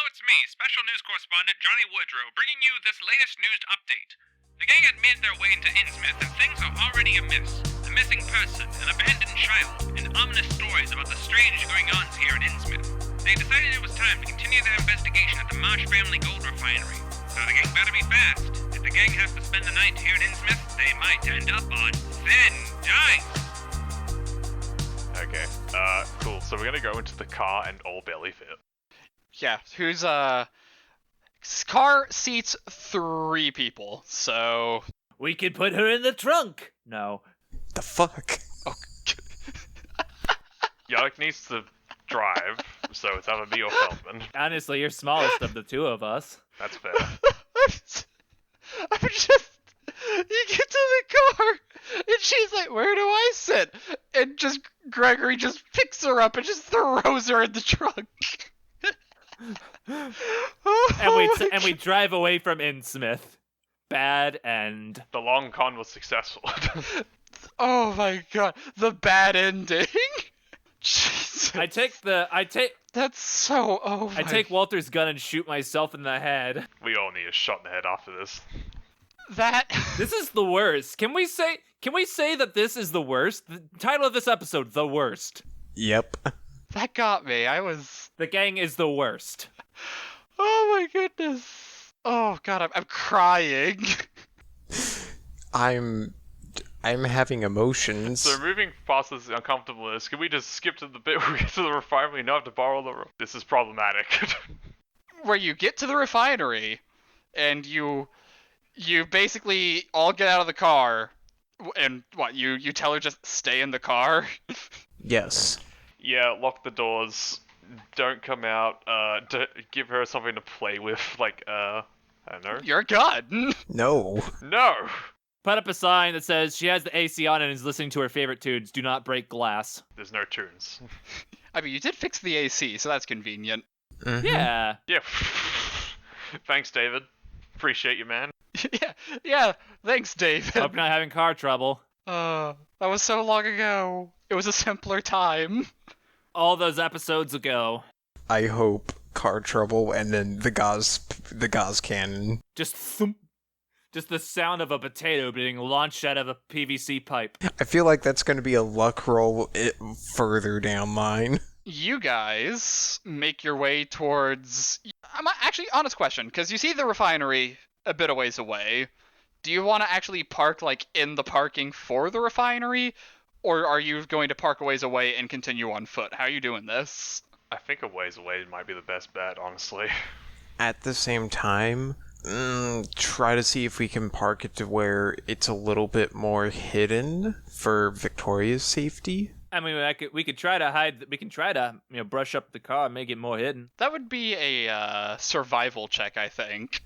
it's me, Special News Correspondent Johnny Woodrow, bringing you this latest news update. The gang had made their way into Innsmouth, and things are already amiss. A missing person, an abandoned child, and ominous stories about the strange going-ons here in Innsmouth. They decided it was time to continue their investigation at the Marsh family gold refinery. So the gang better be fast. If the gang has to spend the night here in Innsmouth, they might end up on thin ice. Okay, cool. So we're gonna go into the car and all belly fit. Yeah, car seats 3 people, so... We could put her in the trunk. No. The fuck? Oh. Yannik needs to drive, so it's either me or Feldman. Honestly, you're smallest of the two of us. That's fair. I'm just... You get to the car, and she's like, where do I sit? And just Gregory just picks her up and just throws her in the trunk. And we drive away from Innsmouth. Bad end. The long con was successful. Oh my god, the bad ending. Jesus. I take Walter's gun and shoot myself in the head. We all need a shot in the head after this. This is the worst. Can we say that this is the worst? The title of this episode, The Worst. Yep. That got me. The gang is the worst. Oh my goodness. Oh god, I'm crying. I'm having emotions. So moving past this uncomfortableness, can we just skip to the bit where we get to the refinery and not have to borrow the room? This is problematic. Where you get to the refinery, and you basically all get out of the car, and what, you tell her just stay in the car? Yes. Yeah, lock the doors. Don't come out. Give her something to play with, like, I don't know. Your gun! No. No! Put up a sign that says she has the AC on and is listening to her favorite tunes. Do not break glass. There's no tunes. I mean, you did fix the AC, so that's convenient. Mm-hmm. Yeah. Yeah. Thanks, David. Appreciate you, man. yeah, thanks, David. Hope you're not having car trouble. That was so long ago. It was a simpler time. All those episodes ago. I hope car trouble and then the gauze cannon. Just thump. Just the sound of a potato being launched out of a PVC pipe. I feel like that's going to be a luck roll further down mine. You guys make your way towards... Actually, honest question, because you see the refinery a bit of ways away. Do you want to actually park, like, in the parking for the refinery? Or are you going to park a ways away and continue on foot? How are you doing this? I think a ways away might be the best bet, honestly. At the same time, try to see if we can park it to where it's a little bit more hidden for Victoria's safety. I mean, we could try to hide. We can try to, brush up the car and make it more hidden. That would be a survival check, I think.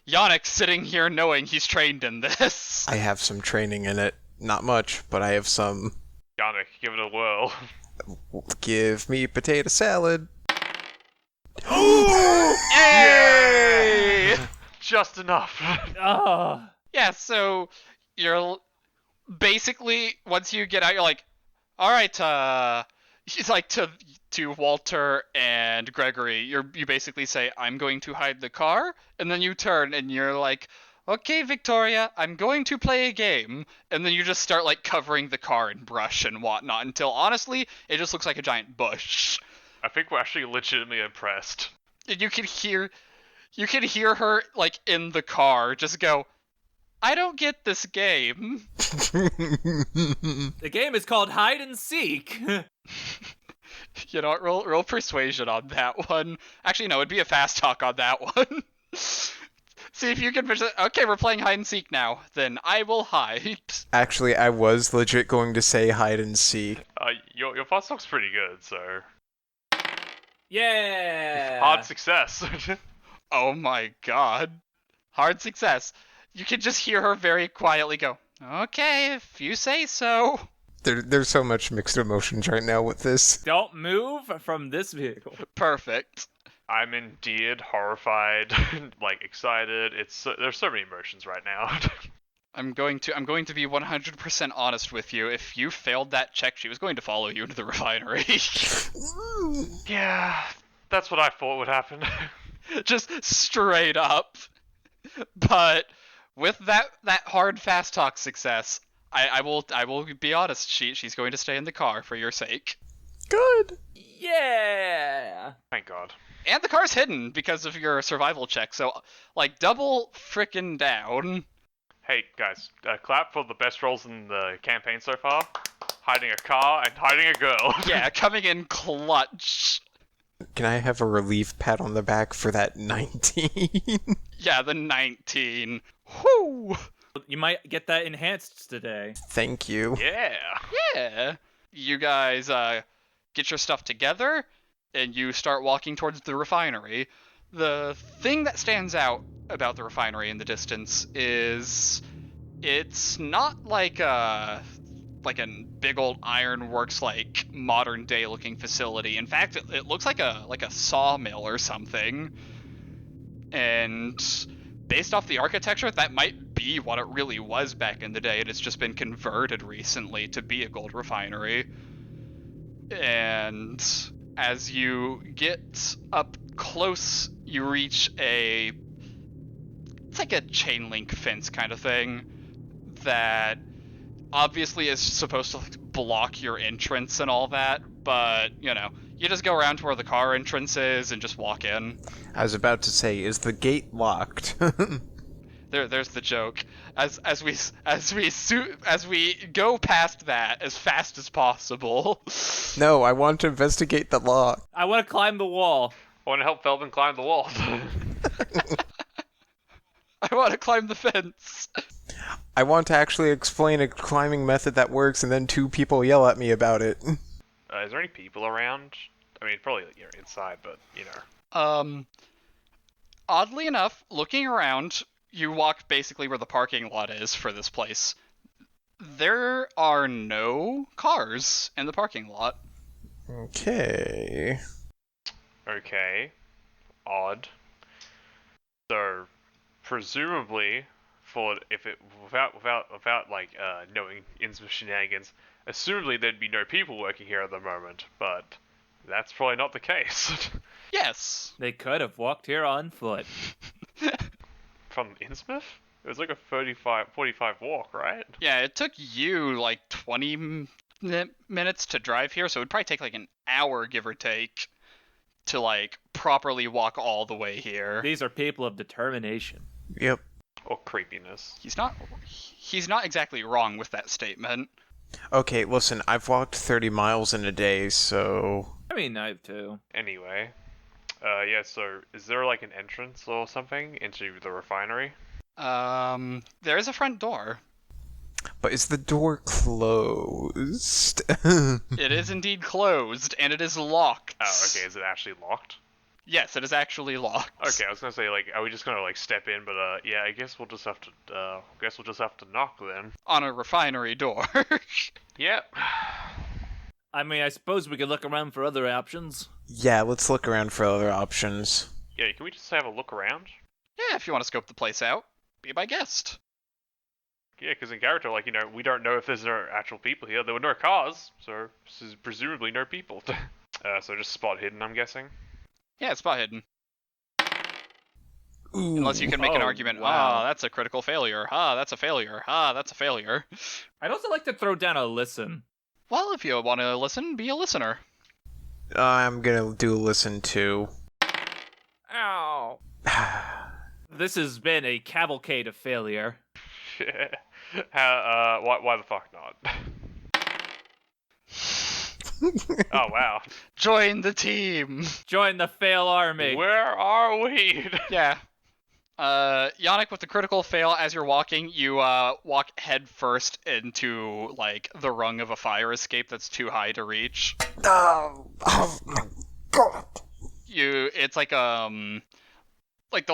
Yannik sitting here knowing he's trained in this. I have some training in it. Not much, but I have some. Yannik, give it a whirl. Give me potato salad. Ooh! Yay! Just enough. Oh. Yeah, so you're basically, once you get out, you're like, all right, he's like to Walter and Gregory, you basically say, I'm going to hide the car, and then you turn and you're like, okay, Victoria, I'm going to play a game, and then you just start like covering the car in brush and whatnot until honestly, it just looks like a giant bush. I think we're actually legitimately impressed. And you can hear her like in the car just go, I don't get this game. The game is called Hide and Seek. You know what, roll persuasion on that one. Actually, no, it'd be a fast talk on that one. See if you can okay, we're playing hide and seek now. Then I will hide. Actually, I was legit going to say hide and seek. Your fast talk's pretty good, so... Yeah! Hard success. Oh my god. Hard success. You can just hear her very quietly go, okay, if you say so. There's so much mixed emotions right now with this. Don't move from this vehicle. Perfect. I'm endeared, horrified, like excited. There's so many emotions right now. I'm going to be 100% honest with you. If you failed that check, she was going to follow you into the refinery. Yeah, That's what I thought would happen. Just straight up. But with that hard fast talk success, I will be honest. She's going to stay in the car for your sake. Good. Yeah. Thank God. And the car's hidden because of your survival check. So like double frickin' down. Hey guys, clap for the best rolls in the campaign so far. Hiding a car and hiding a girl. Yeah, coming in clutch. Can I have a relief pat on the back for that 19? Yeah, the 19. Whoo! You might get that enhanced today. Thank you. Yeah. Yeah. You guys get your stuff together, and you start walking towards the refinery. The thing that stands out about the refinery in the distance is it's not like a big old ironworks like modern day looking facility. In fact, it looks like a sawmill or something. And based off the architecture, that might be what it really was back in the day, and it's just been converted recently to be a gold refinery. And as you get up close, you reach it's like a chain link fence kind of thing that obviously is supposed to block your entrance and all that, but you just go around to where the car entrance is and just walk in. I was about to say, is the gate locked? There's the joke. As we go past that as fast as possible. No, I want to investigate the lock. I want to climb the wall. I want to help Feldman climb the wall. I want to climb the fence. I want to actually explain a climbing method that works, and then 2 people yell at me about it. Is there any people around? I mean, probably inside, but Oddly enough, looking around, you walk basically where the parking lot is for this place. There are no cars in the parking lot. Okay. Okay. Odd. So, presumably, without knowing Innsmouth shenanigans, assumably there'd be no people working here at the moment, but that's probably not the case. Yes. They could have walked here on foot. From Innsmouth? It was like a 45 walk, right? Yeah, it took you like 20 minutes to drive here, so it'd probably take like an hour, give or take, to like properly walk all the way here. These are people of determination. Yep. Or creepiness. He's not exactly wrong with that statement. Okay, listen, I've walked 30 miles in a day, so... I mean, I have too. Anyway. Yeah, so is there like an entrance or something into the refinery? There is a front door. But is the door closed? It is indeed closed, and it is locked. Oh, okay, is it actually locked? Yes, it is actually locked. Okay, I was gonna say, like, are we just gonna, like, step in, but, yeah, I guess we'll just have to, knock then. On a refinery door. Yep. I mean, I suppose we could look around for other options. Yeah, let's look around for other options. Yeah, can we just have a look around? Yeah, if you want to scope the place out, be my guest. Yeah, because in character, like, we don't know if there's no actual people here. There were no cars, so this is presumably no people. So just spot hidden, I'm guessing. Yeah, it's spot hidden. Ooh. Unless you can make an Oh, argument, wow. that's a critical failure. That's a failure. That's a failure. I'd also like to throw down a listen. Well, if you want to listen, be a listener. I'm gonna do a listen too. Ow. This has been a cavalcade of failure. Why the fuck not? Oh, wow. Join the team. Join the fail army. Where are we? Yeah. Yannik, with the critical fail, as you're walking, you walk head first into like the rung of a fire escape that's too high to reach. Oh my god. It's like the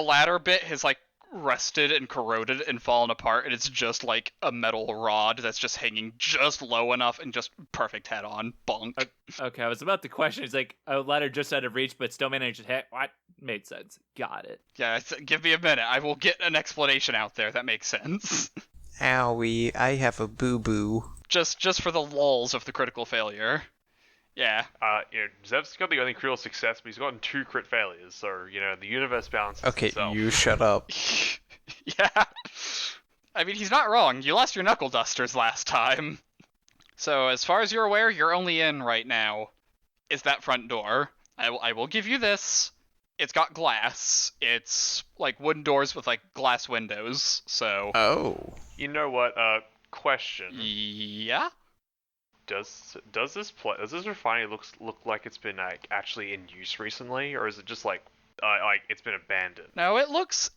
ladder bit has like rusted and corroded and fallen apart, and it's just like a metal rod that's just hanging just low enough and just perfect head on. Bonk. Okay, I was about to question. It's like a ladder just out of reach, but still managed to hit. What? Made sense. Got it. Yeah, give me a minute. I will get an explanation out there that makes sense. Owie, I have a boo-boo. Just for the lulls of the critical failure. Yeah. Zev's got the only critical success, but he's gotten 2 crit failures, so, the universe balances Okay, itself. you shut up. Yeah. I mean, he's not wrong. You lost your knuckle dusters last time. So, as far as you're aware, you're only in right now is that front door. I will give you this. It's got glass. It's like wooden doors with like glass windows. So. Oh. You know what? Question. Yeah. Does this refinery look like it's been actually in use recently, or is it just like it's been abandoned? No, it looks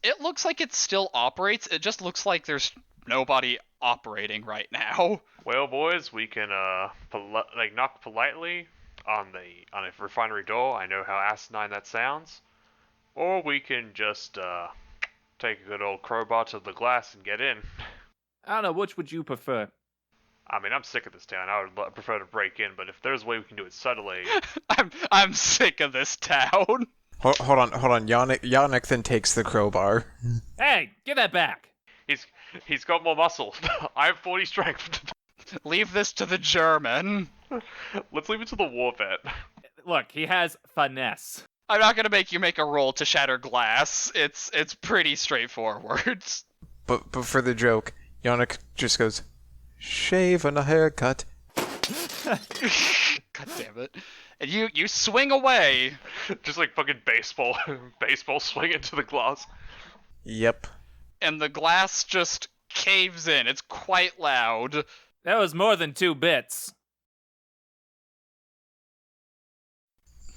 like it still operates. It just looks like there's nobody operating right now. Well, boys, we can knock politely on a refinery door. I know how asinine that sounds. Or we can just take a good old crowbar to the glass and get in. I don't know, which would you prefer? I mean, I'm sick of this town. I would prefer to break in, but if there's a way we can do it subtly... I'm sick of this town. Hold on. Yannik then takes the crowbar. Hey, give that back! He's got more muscle. I have 40 strength. Leave this to the German. Let's leave it to the war vet. Look, he has finesse. I'm not gonna make you make a roll to shatter glass. It's pretty straightforward. But for the joke, Yannik just goes, shave and a haircut. God damn it. And you swing away. Just like fucking baseball swing into the glass. Yep. And the glass just caves in. It's quite loud. That was more than 2 bits.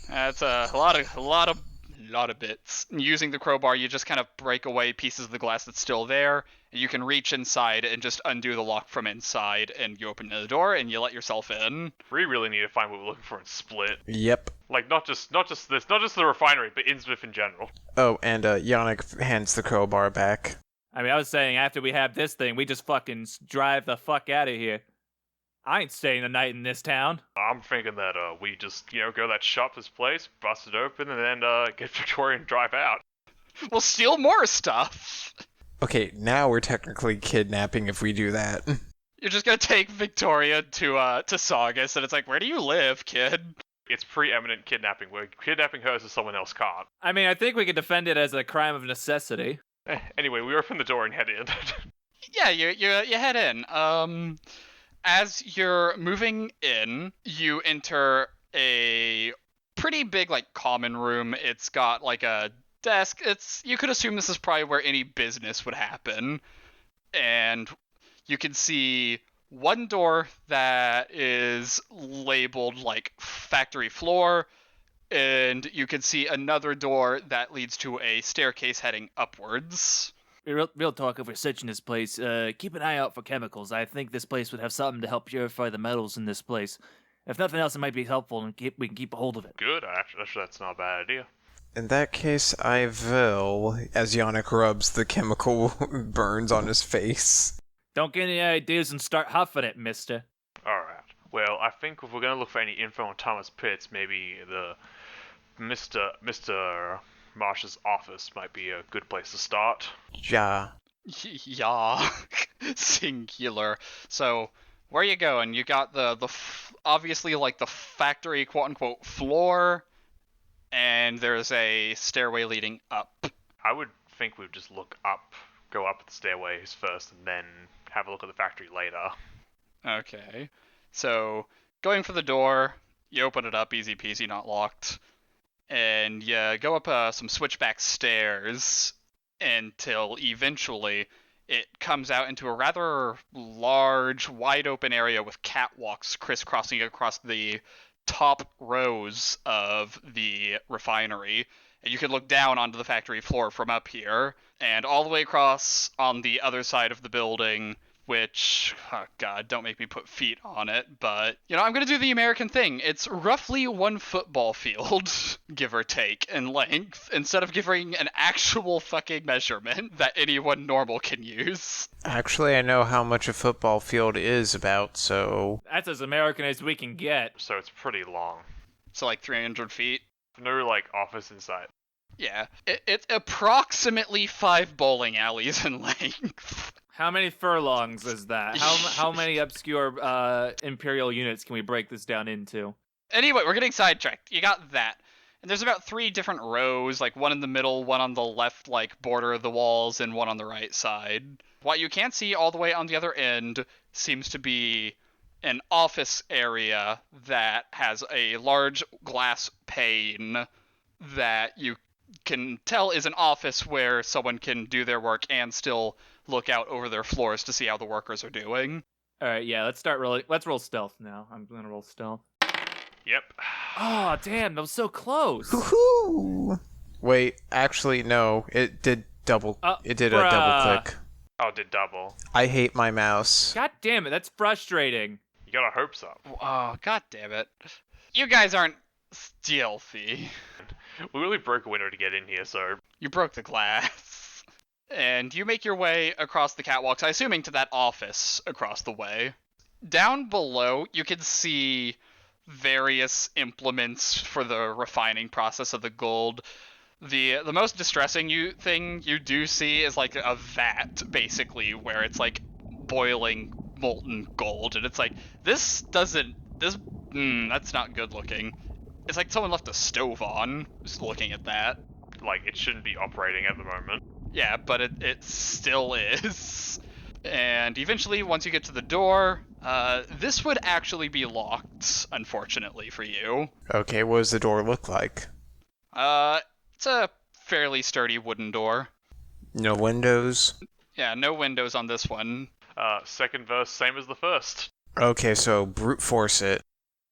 That's a lot of bits. And using the crowbar, you just kind of break away pieces of the glass that's still there. And you can reach inside and just undo the lock from inside, and you open the door and you let yourself in. We really need to find what we're looking for and split. Yep. Like not just the refinery, but Innsmouth in general. Oh, and Yannik hands the crowbar back. I mean, I was saying after we have this thing, we just fucking drive the fuck out of here. I ain't staying the night in this town. I'm thinking that we just go to that shop, this place, bust it open, and then get Victoria and drive out. We'll steal more stuff. Okay, now we're technically kidnapping if we do that. You're just gonna take Victoria to Saugus, and it's like, where do you live, kid? It's preeminent kidnapping. We're kidnapping her so someone else can't. I mean, I think we could defend it as a crime of necessity. Anyway, we open the door and head in. Yeah, you head in. As you're moving in, you enter a pretty big like common room. It's got like a desk. You could assume this is probably where any business would happen. And you can see one door that is labeled like factory floor, and you can see another door that leads to a staircase heading upwards. Real talk, if we're searching this place, keep an eye out for chemicals. I think this place would have something to help purify the metals in this place. If nothing else, it might be helpful, and we can keep a hold of it. Good, actually, that's not a bad idea. In that case, I will, as Yannik rubs the chemical burns on his face. Don't get any ideas and start huffing it, mister. Alright. Well, I think if we're going to look for any info on Thomas Pitts, maybe the Mr. Marsh's office might be a good place to start. Ja. Yeah. Singular. So, where you going? You got obviously like the factory quote-unquote floor, and there's a stairway leading up. I would think we'd just go up the stairways first, and then have a look at the factory later. Okay. So, going for the door, you open it up, easy peasy, not locked. And you go up some switchback stairs until eventually it comes out into a rather large, wide open area with catwalks crisscrossing across the top rows of the refinery. And you can look down onto the factory floor from up here, and all the way across on the other side of the building, which, oh god, don't make me put feet on it, but, I'm gonna do the American thing. It's roughly 1 football field, give or take, in length, instead of giving an actual fucking measurement that anyone normal can use. Actually, I know how much a football field is about, so... That's as American as we can get. So it's pretty long. So like 300 feet? No, office inside. Yeah. It's approximately 5 bowling alleys in length. How many furlongs is that? How many obscure Imperial units can we break this down into? Anyway, we're getting sidetracked. You got that. And there's about 3 different rows, like one in the middle, one on the left, like, border of the walls, and one on the right side. What you can't see all the way on the other end seems to be an office area that has a large glass pane that you can tell is an office where someone can do their work and still look out over their floors to see how the workers are doing. All right, yeah, let's roll stealth now. I'm gonna roll stealth. Yep. Oh, damn, that was so close. Woohoo! Wait, actually, no. It did double. It did a double click. Oh, it did double. I hate my mouse. God damn it, that's frustrating. You got our hopes up. Oh, god damn it. You guys aren't stealthy. We really broke a window to get in here, so... You broke the glass. And you make your way across the catwalks, I'm assuming to that office across the way. Down below, you can see various implements for the refining process of the gold. The most distressing thing you do see is like a vat, basically, where it's like boiling molten gold, and it's like, that's not good looking. It's like someone left a stove on, just looking at that. Like, it shouldn't be operating at the moment. Yeah, but it still is. And eventually, once you get to the door, this would actually be locked, unfortunately for you. Okay, what does the door look like? It's a fairly sturdy wooden door. No windows? Yeah, no windows on this one. Second verse, same as the first. Okay, so brute force it.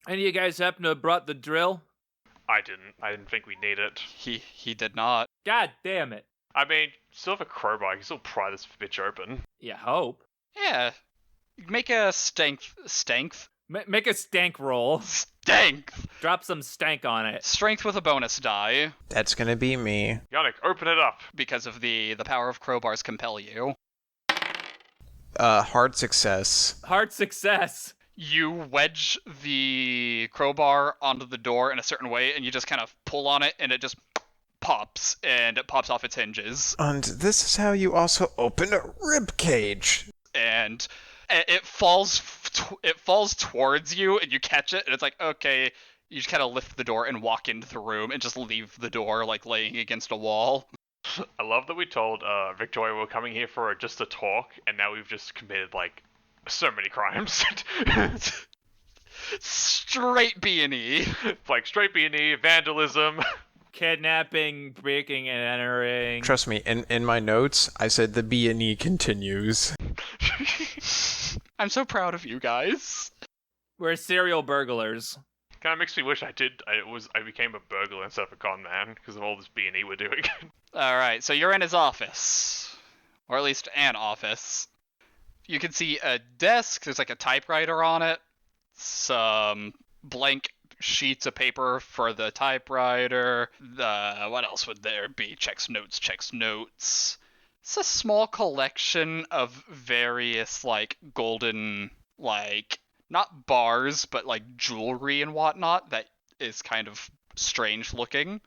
Any of you guys happen to have brought the drill? I didn't think we'd need it. He did not. God damn it. I mean, still have a crowbar, you can still pry this bitch open. You hope. Yeah. Make a strength. Make a stank roll. Strength! Drop some stank on it. Strength with a bonus die. That's gonna be me. Yannik, open it up! Because of the power of crowbars compel you. Hard success. Hard success. You wedge the crowbar onto the door in a certain way, and you just kind of pull on it, and it just pops, and it pops off its hinges. And this is how you also open a rib cage. And it falls towards you, and you catch it, and it's like, okay, you just kind of lift the door and walk into the room, and just leave the door, like, laying against a wall. I love that we told Victoria we're coming here for just a talk, and now we've just committed, like, so many crimes. Straight B&E. Like, straight B&E, vandalism. Kidnapping, breaking and entering. Trust me, in my notes, I said the B&E continues. I'm so proud of you guys. We're serial burglars. Kind of makes me wish I became a burglar instead of a con man, because of all this B&E we're doing. Alright, so you're in his office. Or at least an office. You can see a desk, there's like a typewriter on it, some blank sheets of paper for the typewriter. What else would there be? Checks notes. It's a small collection of various, like, golden, like, not bars, but, like, jewelry and whatnot that is kind of strange looking.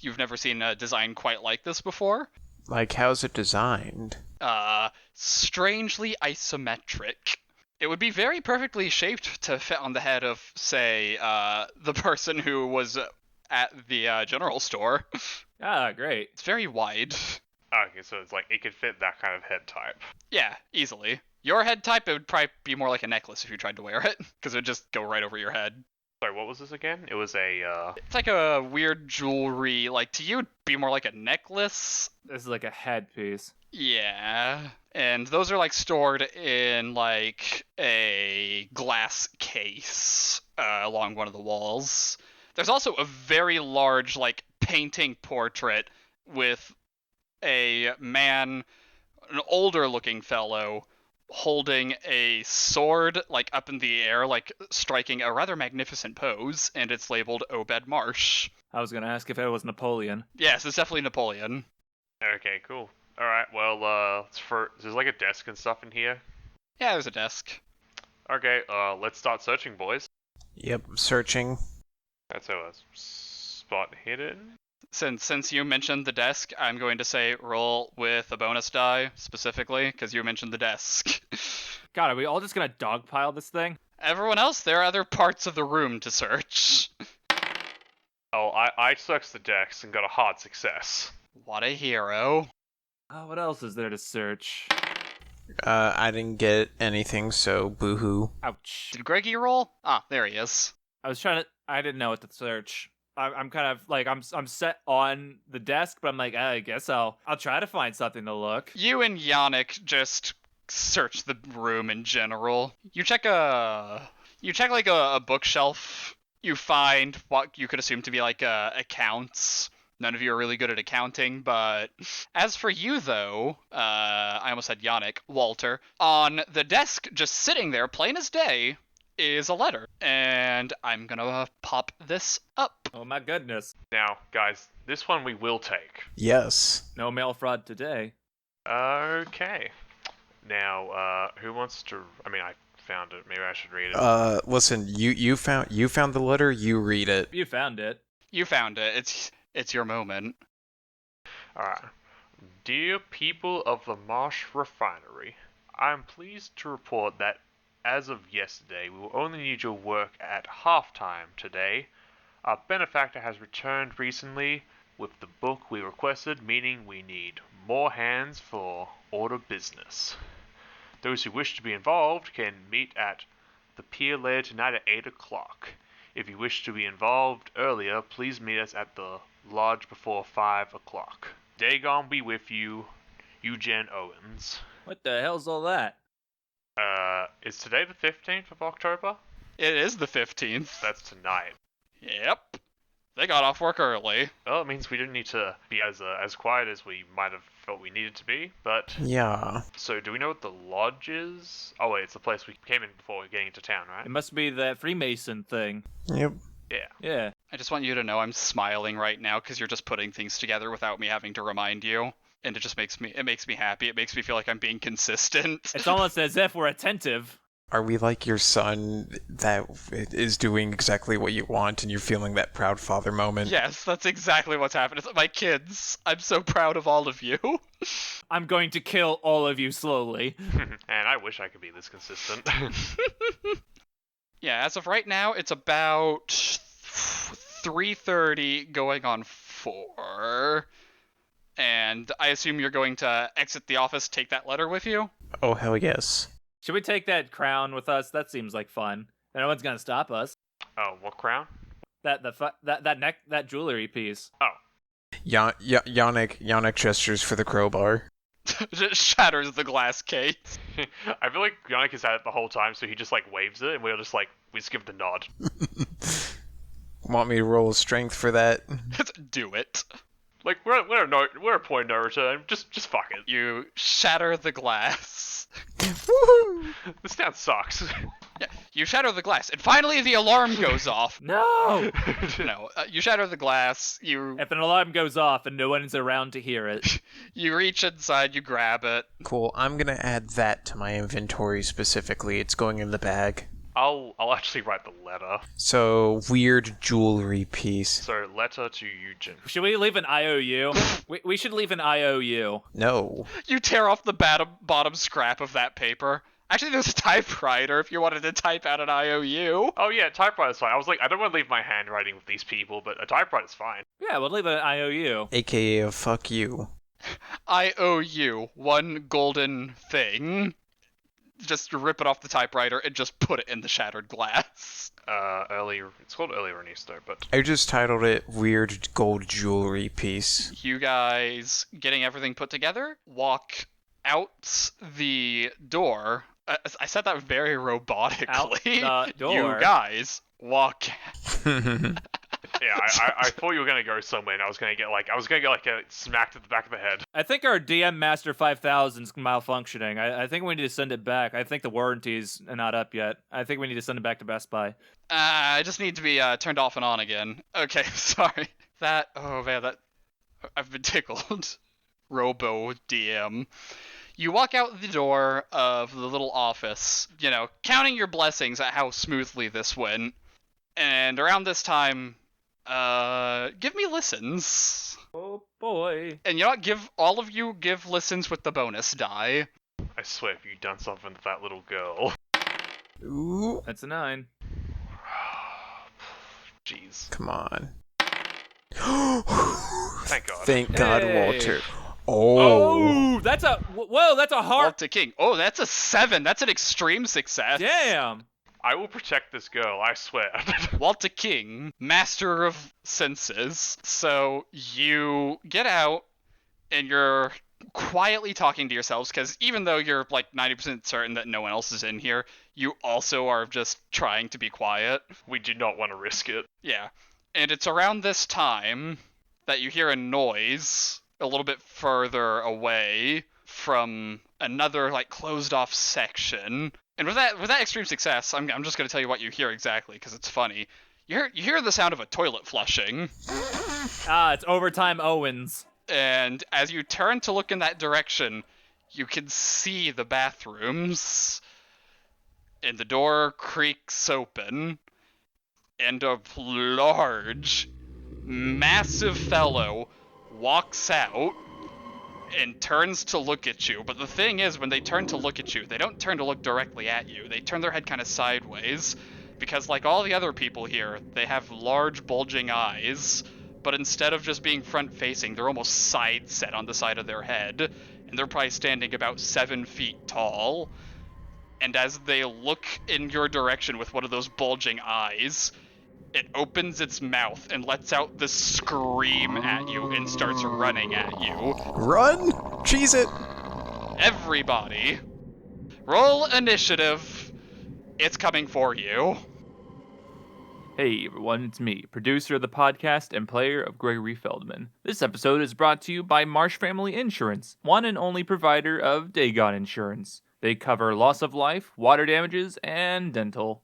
You've never seen a design quite like this before. Like, how's it designed? Strangely isometric. It would be very perfectly shaped to fit on the head of, say, the person who was at the general store. Ah, great. It's very wide. Okay, so it's like, it could fit that kind of head type. Yeah, easily. Your head type, it would probably be more like a necklace if you tried to wear it, because it would just go right over your head. Sorry, what was this again? It was a, It's like a weird jewelry, like, to you, it'd be more like a necklace. This is like a headpiece. Yeah, and those are, like, stored in, like, a glass case along one of the walls. There's also a very large, like, painting portrait with a man, an older-looking fellow, holding a sword, like, up in the air, like, striking a rather magnificent pose, and it's labeled Obed Marsh. I was gonna ask if it was Napoleon. Yes, it's definitely Napoleon. Okay, cool. Alright, well, there's like a desk and stuff in here. Yeah, there's a desk. Okay, let's start searching, boys. Yep, searching. That's how a spot hidden. Since you mentioned the desk, I'm going to say roll with a bonus die, specifically, because you mentioned the desk. God, are we all just gonna dogpile this thing? Everyone else, there are other parts of the room to search. Oh, I searched the decks and got a hard success. What a hero. What else is there to search? I didn't get anything, so boo-hoo. Ouch. Did Gregory roll? Ah, there he is. I was trying to. I didn't know what to search. I'm kind of like I'm set on the desk, but I'm like I guess I'll try to find something to look. You and Yannik just search the room in general. You check like a bookshelf. You find what you could assume to be like accounts. None of you are really good at accounting, but as for you though, I almost said Yannik, Walter, on the desk just sitting there plain as day is a letter, and I'm gonna pop this up. Oh my goodness. Now, guys, this one we will take. Yes. No mail fraud today. Okay. Now, who wants to? I mean, I found it. Maybe I should read it. Listen, you found the letter. You read it. You found it. You found it. It's your moment. Alright. Dear people of the Marsh refinery, I am pleased to report that as of yesterday, we will only need your work at halftime today. Our benefactor has returned recently with the book we requested, meaning we need more hands for order business. Those who wish to be involved can meet at the pier later tonight at 8 o'clock. If you wish to be involved earlier, please meet us at the lodge before 5 o'clock. Dagon be with you, Eugene Owens. What the hell's all that? Is today the 15th of October? It is the 15th. That's tonight. Yep. They got off work early. Well, it means we didn't need to be as quiet as we might have felt we needed to be, but... Yeah. So, do we know what the lodge is? Oh wait, it's the place we came in before getting into town, right? It must be that Freemason thing. Yep. Yeah. Yeah. I just want you to know I'm smiling right now because you're just putting things together without me having to remind you. And it just makes me happy. It makes me feel like I'm being consistent. It's almost as if we're attentive. Are we like your son that is doing exactly what you want and you're feeling that proud father moment? Yes, that's exactly what's happened. It's my kids. I'm so proud of all of you. I'm going to kill all of you slowly. And I wish I could be this consistent. Yeah, as of right now, it's about 3:30 going on 4. And I assume you're going to exit the office, take that letter with you? Oh, hell yes. Should we take that crown with us? That seems like fun. No one's gonna stop us. Oh, what crown? That jewelry piece. Oh. Yannik gestures for the crowbar. Just shatters the glass case. I feel like Yannik has had it the whole time, so he just like waves it, and we just give the nod. Want me to roll strength for that? Do it. Like we're a point of no return. Just fuck it. You shatter the glass. Woohoo! This town sucks. Yeah, you shatter the glass, and finally the alarm goes off. No! No, you shatter the glass. If an alarm goes off and no one's around to hear it. You reach inside, you grab it. Cool. I'm gonna add that to my inventory specifically. It's going in the bag. I'll actually write the letter. So, weird jewelry piece. So, letter to Eugene. Should we leave an IOU? we should leave an IOU. No. You tear off the bottom scrap of that paper. Actually, there's a typewriter if you wanted to type out an IOU. Oh yeah, typewriter's fine. I was like, I don't want to leave my handwriting with these people, but a typewriter's fine. Yeah, we'll leave an IOU. AKA a fuck you. I owe you one golden thing. Just rip it off the typewriter and just put it in the shattered glass. It's called Early Ernesto, but... I just titled it Weird Gold Jewelry Piece. You guys, getting everything put together, walk out the door. I said that very robotically. Out the door. You guys walk. Yeah, I thought you were gonna go somewhere, and I was gonna get a smacked at the back of the head. I think our DM Master 5000's malfunctioning. I think we need to send it back. I think the warranty's not up yet. I think we need to send it back to Best Buy. I just need to be turned off and on again. Okay, sorry. Oh man, I've been tickled. Robo DM. You walk out the door of the little office, counting your blessings at how smoothly this went. And around this time, give me listens. Oh boy. And you know what? All of you give listens with the bonus die. I swear, if you'd done something to that little girl. Ooh, That's a 9. Jeez. come on. Thank God. Thank God, Hey. Walter. Oh. Oh, that's a whoa! That's a heart. Walter King. Oh, that's a 7. That's an extreme success. Damn. I will protect this girl, I swear. Walter King, master of senses. So you get out and you're quietly talking to yourselves because even though you're like 90% certain that no one else is in here, you also are just trying to be quiet. We do not want to risk it. Yeah. And it's around this time that you hear a noise a little bit further away from another like closed off section. And with that extreme success, I'm just going to tell you what you hear exactly because it's funny. You hear the sound of a toilet flushing. Ah, it's overtime Owens. And as you turn to look in that direction, you can see the bathrooms. And the door creaks open. And a large, massive fellow walks out and turns to look at you. But the thing is, when they turn to look at you, they don't turn to look directly at you. They turn their head kind of sideways. Because like all the other people here, they have large bulging eyes. But instead of just being front-facing, they're almost side-set on the side of their head. And they're probably standing about 7 feet tall. And as they look in your direction with one of those bulging eyes, it opens its mouth and lets out this scream at you and starts running at you. Run! Cheese it! Everybody, roll initiative. It's coming for you. Hey everyone, it's me, producer of the podcast and player of Gregory Feldman. This episode is brought to you by Marsh Family Insurance, one and only provider of Dagon insurance. They cover loss of life, water damages, and dental.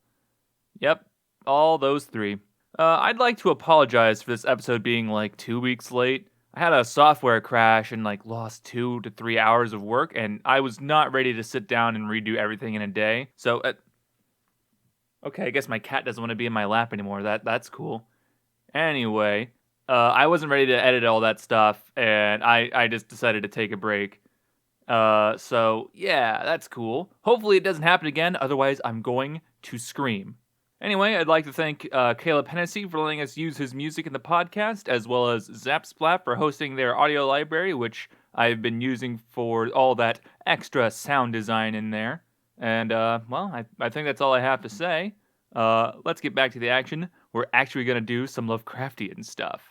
Yep, all those 3. I'd like to apologize for this episode being like 2 weeks late. I had a software crash and like lost 2 to 3 hours of work, and I was not ready to sit down and redo everything in a day. So, okay, I guess my cat doesn't want to be in my lap anymore. That's cool. Anyway, I wasn't ready to edit all that stuff, and I just decided to take a break. So, yeah, that's cool. Hopefully it doesn't happen again, otherwise I'm going to scream. Anyway, I'd like to thank Caleb Hennessy for letting us use his music in the podcast, as well as Zapsplat for hosting their audio library, which I've been using for all that extra sound design in there. And, well, I think that's all I have to say. Let's get back to the action. We're actually going to do some Lovecraftian stuff.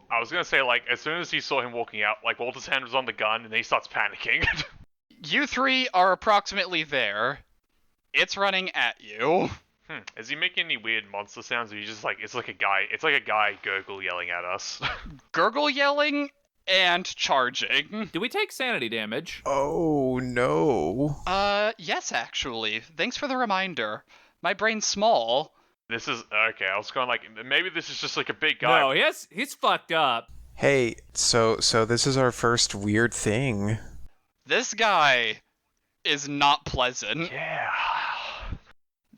I was gonna say, like, as soon as he saw him walking out, like, Walter's hand was on the gun, and then he starts panicking. You 3 are approximately there. It's running at you. Is he making any weird monster sounds, or he just, like, it's like a guy gurgle yelling at us? Gurgle yelling and charging. Do we take sanity damage? Oh no. Yes, actually. Thanks for the reminder. My brain's small. This is, okay, I was going like, maybe this is just like a big guy. No, he's fucked up. Hey, so this is our first weird thing. This guy is not pleasant. Yeah.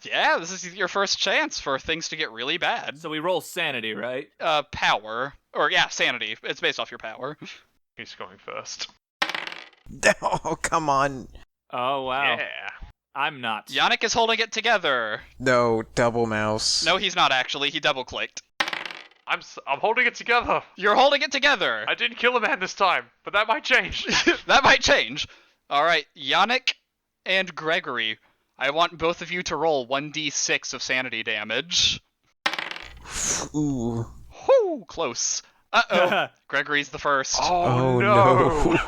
Yeah, this is your first chance for things to get really bad. So we roll sanity, right? Power. Or, yeah, sanity. It's based off your power. He's going first. Oh, come on. Oh, wow. Yeah. I'm not. Yannik is holding it together. No, double mouse. No, he's not actually. He double-clicked. I'm holding it together. You're holding it together. I didn't kill a man this time, but that might change. That might change. All right, Yannik and Gregory, I want both of you to roll 1d6 of sanity damage. Ooh. Whoo, close. Uh-oh. Gregory's the first. Oh no.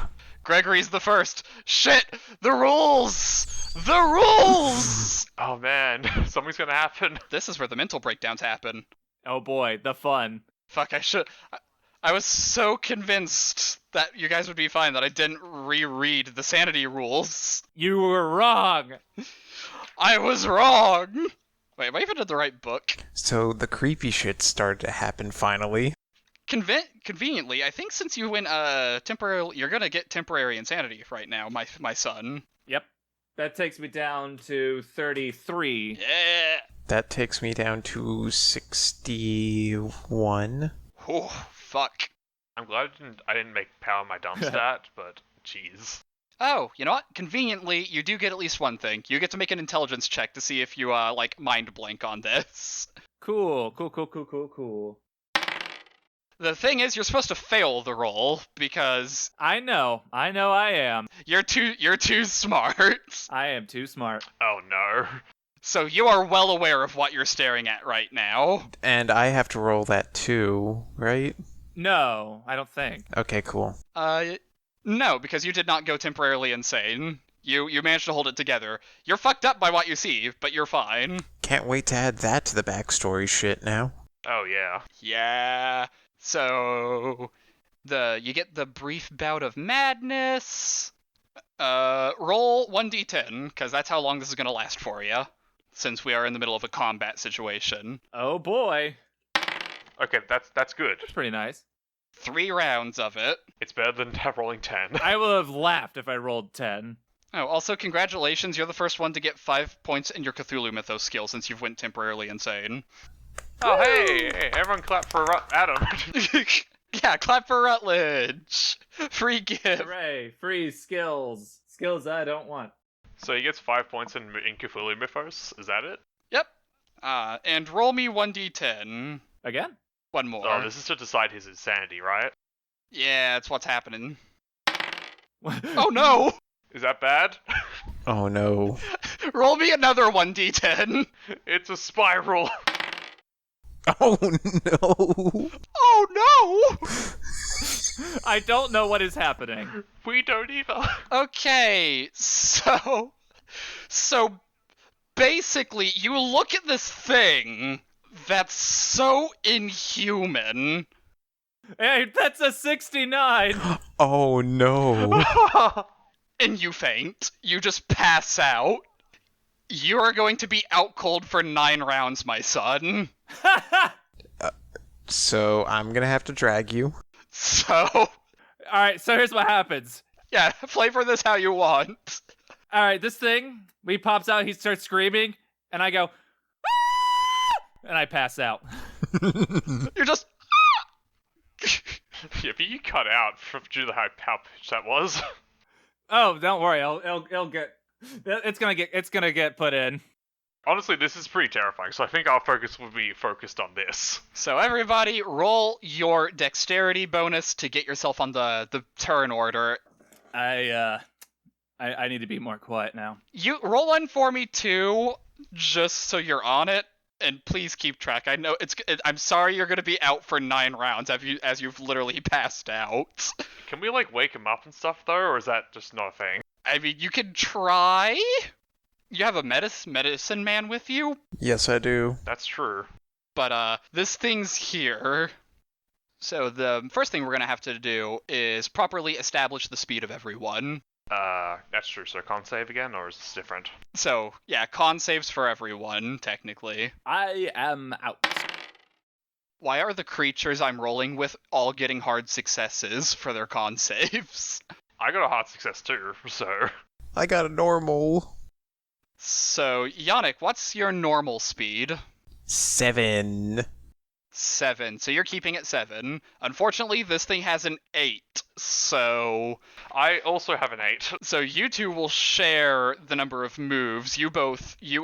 Gregory's the first. Shit! The rules! The rules! Oh man, something's gonna happen. This is where the mental breakdowns happen. Oh boy, the fun. Fuck, I was so convinced that you guys would be fine that I didn't reread the sanity rules. You were wrong. I was wrong! Wait, am I even in the right book? So the creepy shit started to happen finally. Conveniently, I think since you went temporary, you're gonna get temporary insanity right now, my son. Yep. That takes me down to 33. Yeah. That takes me down to 61. Oh, fuck. I'm glad I didn't make power my dumb stat, but jeez. Oh, you know what? Conveniently, you do get at least one thing. You get to make an intelligence check to see if you, mind blank on this. Cool. The thing is, you're supposed to fail the roll, because I know I am. you're too smart. I am too smart. Oh no. So you are well aware of what you're staring at right now. And I have to roll that too, right? No, I don't think. Okay, cool. No, because you did not go temporarily insane. You managed to hold it together. You're fucked up by what you see, but you're fine. Can't wait to add that to the backstory shit now. Oh yeah. Yeah. So you get the brief bout of madness. Roll 1d10, because that's how long this is gonna last for you, since we are in the middle of a combat situation. Oh boy. Okay, that's good. That's pretty nice. 3 rounds of it. It's better than rolling 10. I would have laughed if I rolled 10. Oh, also congratulations, you're the first one to get 5 points in your Cthulhu Mythos skill since you've went temporarily insane. Oh hey, everyone clap for Adam. Yeah, clap for Rutledge. Free gift. Hooray, free skills. Skills I don't want. So he gets 5 points in Cthulhu Mythos. Is that it? Yep. And roll me 1d10. Again? One more. Oh, this is to decide his insanity, right? Yeah, that's what's happening. Oh no! Is that bad? Oh no. Roll me another 1d10. It's a spiral. Oh no. Oh no! I don't know what is happening. We don't either. Okay, so basically you look at this thing that's so inhuman. Hey, that's a 69! Oh no. And you faint. You just pass out. You are going to be out cold for 9 rounds, my son. So I'm gonna have to drag you. So, Alright, so here's what happens. yeah, flavor this how you want. Alright, this thing, he pops out, he starts screaming, and I go, "Ah!" and I pass out. You're just... Yeah, but you cut out due to how pitch that was. Oh, don't worry, it'll get, it's gonna get put in. Honestly, this is pretty terrifying, so I think our focus will be focused on this. So everybody, roll your dexterity bonus to get yourself on the turn order. I need to be more quiet now. You roll one for me too, just so you're on it, and please keep track. I know I'm sorry you're gonna be out for 9 rounds as you've literally passed out. Can we, wake him up and stuff, though, or is that just not a thing? I mean, you could try. You have a medicine man with you, Yes, I do. That's true. but this thing's here. So the first thing we're gonna have to do is properly establish the speed of everyone. That's true. So con save again, or is this different? So yeah, con saves for everyone, technically. I am out. Why are the creatures I'm rolling with all getting hard successes for their con saves? I got a hard success too, so... I got a normal. So, Yannik, what's your normal speed? 7. 7. So you're keeping it 7. Unfortunately, this thing has an 8. So I also have an 8. So you two will share the number of moves. You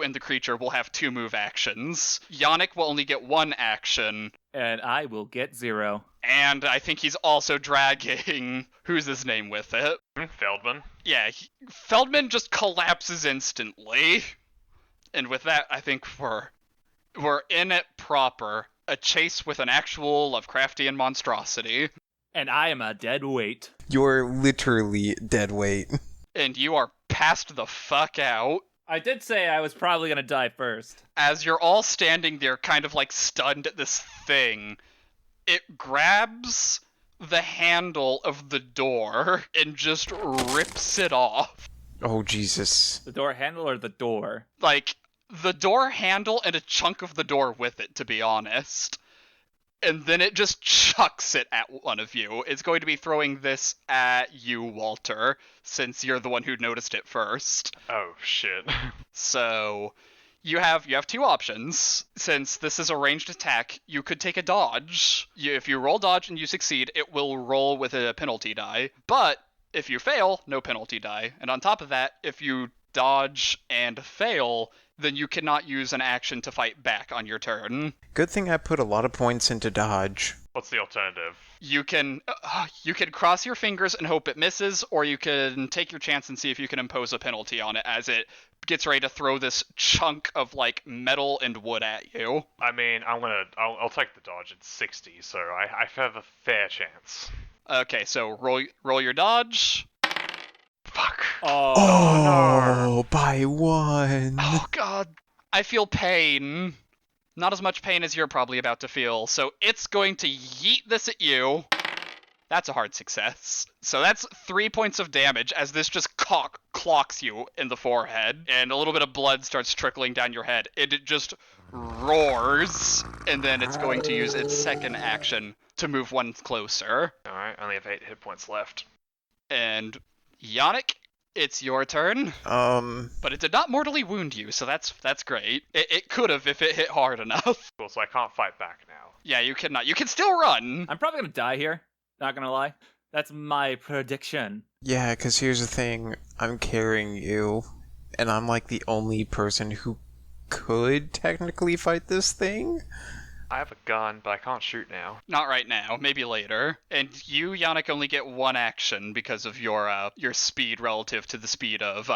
and the creature will have 2 move actions. Yannik will only get 1 action. And I will get 0. And I think he's also dragging... Who's his name with it? Feldman. Yeah, Feldman just collapses instantly. And with that, I think we're in it proper. A chase with an actual Lovecraftian monstrosity. And I am a dead weight. You're literally dead weight. And you are passed the fuck out. I did say I was probably gonna die first. As you're all standing there kind of stunned at this thing, it grabs the handle of the door and just rips it off. Oh, Jesus. The door handle or the door? The door handle and a chunk of the door with it, to be honest. And then it just chucks it at one of you. It's going to be throwing this at you, Walter, since you're the one who noticed it first. Oh, shit. So, you have 2 options. Since this is a ranged attack, you could take a dodge. If you roll dodge and you succeed, it will roll with a penalty die. But If you fail, no penalty die. And on top of that, if you dodge and fail, then you cannot use an action to fight back on your turn. Good thing I put a lot of points into dodge. What's the alternative? You can cross your fingers and hope it misses, or you can take your chance and see if you can impose a penalty on it as it gets ready to throw this chunk of like metal and wood at you. I mean, I'll take the dodge. It's 60, so I have a fair chance. Okay, so roll your dodge. Fuck. Oh, by 1. Oh god, I feel pain. Not as much pain as you're probably about to feel. So it's going to yeet this at you. That's a hard success. So that's 3 points of damage as this just clocks you in the forehead. And a little bit of blood starts trickling down your head. And it just roars. And then it's going to use its second action to move one closer. Alright, I only have 8 hit points left. And Yannik, it's your turn. But it did not mortally wound you, so that's great. It could have if it hit hard enough. Cool, so I can't fight back now. Yeah, you cannot. You can still run. I'm probably gonna die here. Not gonna lie. That's my prediction. Yeah, because here's the thing. I'm carrying you, and I'm like the only person who could technically fight this thing. I have a gun, but I can't shoot now. Not right now. Maybe later. And you, Yannik, only get one action because of your speed relative to the speed of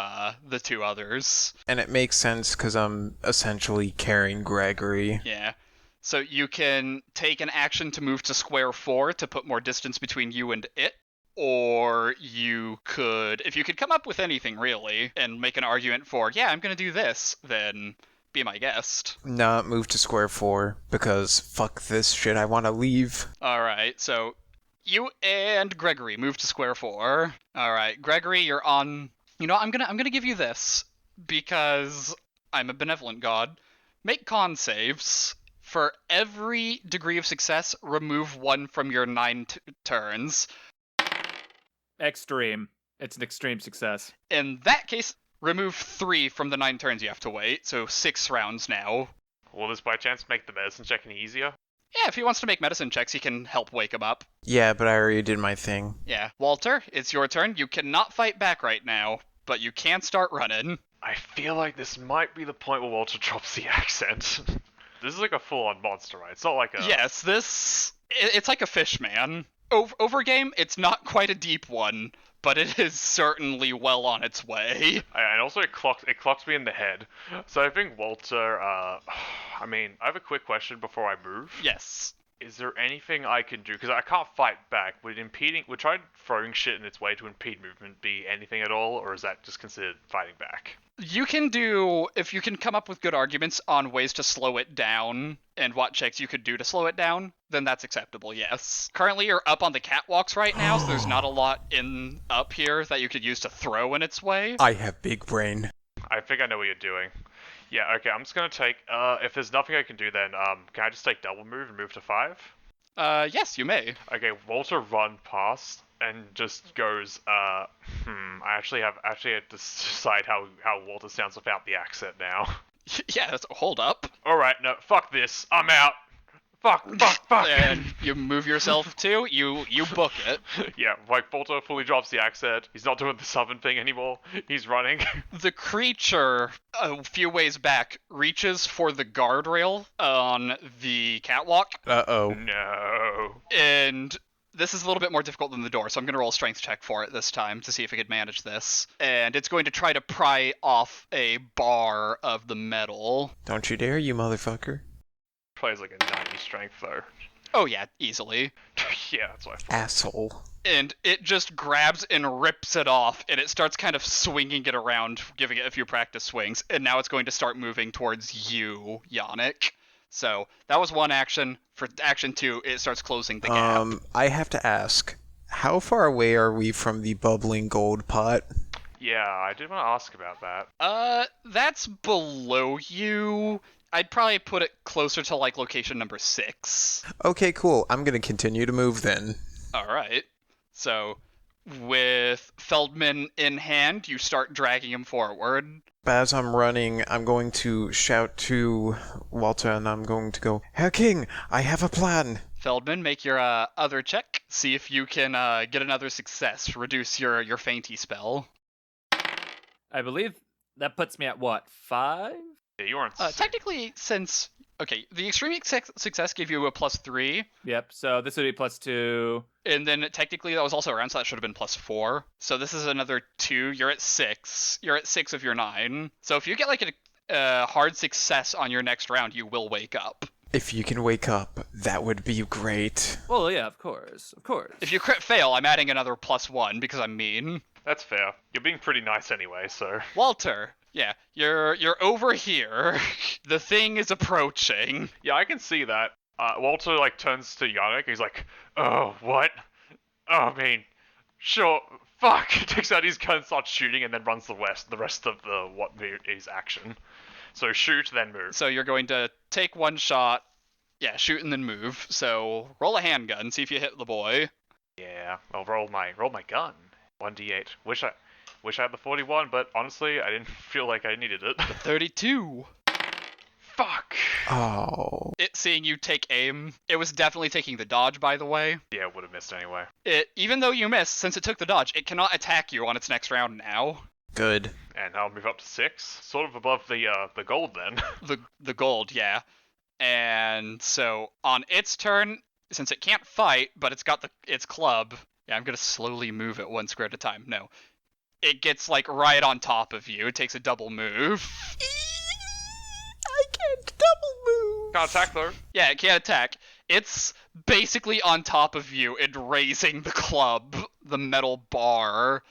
the two others. And it makes sense because I'm essentially carrying Gregory. Yeah. So you can take an action to move to square 4 to put more distance between you and it. Or you could, if you could come up with anything really, and make an argument for, yeah, I'm going to do this, then be my guest. Nah, move to square 4, because fuck this shit, I want to leave. Alright, so you and Gregory move to square 4. Alright, Gregory, you're on... You know, I'm gonna give you this, because I'm a benevolent god. Make con saves. For every degree of success, remove 1 from your 9 turns. Extreme. It's an extreme success. In that case, remove 3 from the 9 turns you have to wait, so 6 rounds now. Will this by chance make the medicine check any easier? Yeah, if he wants to make medicine checks, he can help wake him up. Yeah, but I already did my thing. Yeah. Walter, it's your turn. You cannot fight back right now, but you can start running. I feel like this might be the point where Walter drops the accent. This is like a full-on monster, right? It's not like a... Yes, it's like a fish man. Overgame, it's not quite a deep one, but it is certainly well on its way. And also it clocks me in the head. So I think Walter, I mean, I have a quick question before I move. Yes. Is there anything I can do? Because I can't fight back. Would trying throwing shit in its way to impede movement be anything at all, or is that just considered fighting back? You can do, if you can come up with good arguments on ways to slow it down, and what checks you could do to slow it down, then that's acceptable, yes. Currently you're up on the catwalks right now, so there's not a lot up here that you could use to throw in its way. I have big brain. I think I know what you're doing. Yeah, okay, I'm just gonna take, if there's nothing I can do then, can I just take double move and move to 5? Yes, you may. Okay, Walter run past and just goes, I actually have to decide how Walter sounds without the accent now. Yeah, hold up. Alright, no, fuck this, I'm out. Fuck. And you move yourself too, you book it. Yeah, like Walter fully drops the accent, he's not doing the southern thing anymore, he's running. The creature, a few ways back, reaches for the guardrail on the catwalk. Uh-oh. No. And this is a little bit more difficult than the door, so I'm going to roll a strength check for it this time to see if it can manage this. And it's going to try to pry off a bar of the metal. Don't you dare, you motherfucker. Plays like a 90 strength though. Oh yeah, easily. Yeah, that's what I thought. Asshole. And it just grabs and rips it off, and it starts kind of swinging it around, giving it a few practice swings, and now it's going to start moving towards you, Yannik. So, that was one action. For action 2, it starts closing the gap. I have to ask, how far away are we from the bubbling gold pot? Yeah, I did want to ask about that. That's below you. I'd probably put it closer to, like, location number 6. Okay, cool. I'm gonna continue to move then. Alright. So, with Feldman in hand, you start dragging him forward. As I'm running, I'm going to shout to Walter and I'm going to go, Herr King, I have a plan. Feldman, make your other check. See if you can get another success. Reduce your fainty spell. I believe that puts me at what, 5? Yeah, you weren't. Technically, since the extreme success gave you a +3. Yep. So this would be +2. And then technically that was also around, so that should have been +4. So this is another 2. You're at 6. You're at 6 of your 9. So if you get like a hard success on your next round, you will wake up. If you can wake up, that would be great. Well, yeah, of course. If you crit fail, I'm adding another +1 because I'm mean. That's fair. You're being pretty nice anyway, so. Walter, yeah, you're over here. The thing is approaching. Yeah, I can see that. Walter like turns to Yannik. He's like, "Oh, what? Oh, I mean, sure. Fuck." He takes out his gun, starts shooting, and then runs the rest of the what is action. So shoot, then move. So you're going to take one shot, yeah, shoot and then move. So roll a handgun, see if you hit the boy. Yeah, I'll roll my gun. 1d8. Wish I had the 41, but honestly, I didn't feel like I needed it. 32. Fuck. Oh. It seeing you take aim, it was definitely taking the dodge, by the way. Yeah, would have missed anyway. Even though you missed, since it took the dodge, it cannot attack you on its next round now. Good. And I'll move up to 6, sort of above the gold then. The gold, yeah. And so on its turn, since it can't fight, but it's got its club. Yeah, I'm gonna slowly move it 1 square at a time. No, it gets like right on top of you. It takes a double move. I can't double move. Can't attack though. Yeah, it can't attack. It's basically on top of you and raising the club, the metal bar,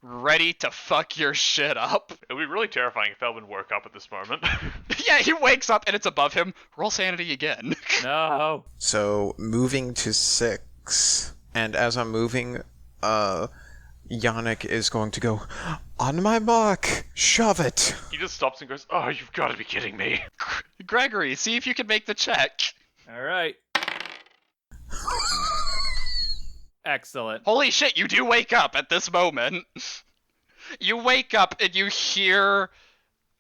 ready to fuck your shit up. It would be really terrifying if Feldman woke up at this moment. Yeah, he wakes up and it's above him. Roll sanity again. No. So, moving to 6. And as I'm moving, Yannik is going to go, "On my mark, shove it." He just stops and goes, "Oh, you've got to be kidding me." Gregory, see if you can make the check. All right. Excellent. Holy shit, you do wake up at this moment. You wake up and you hear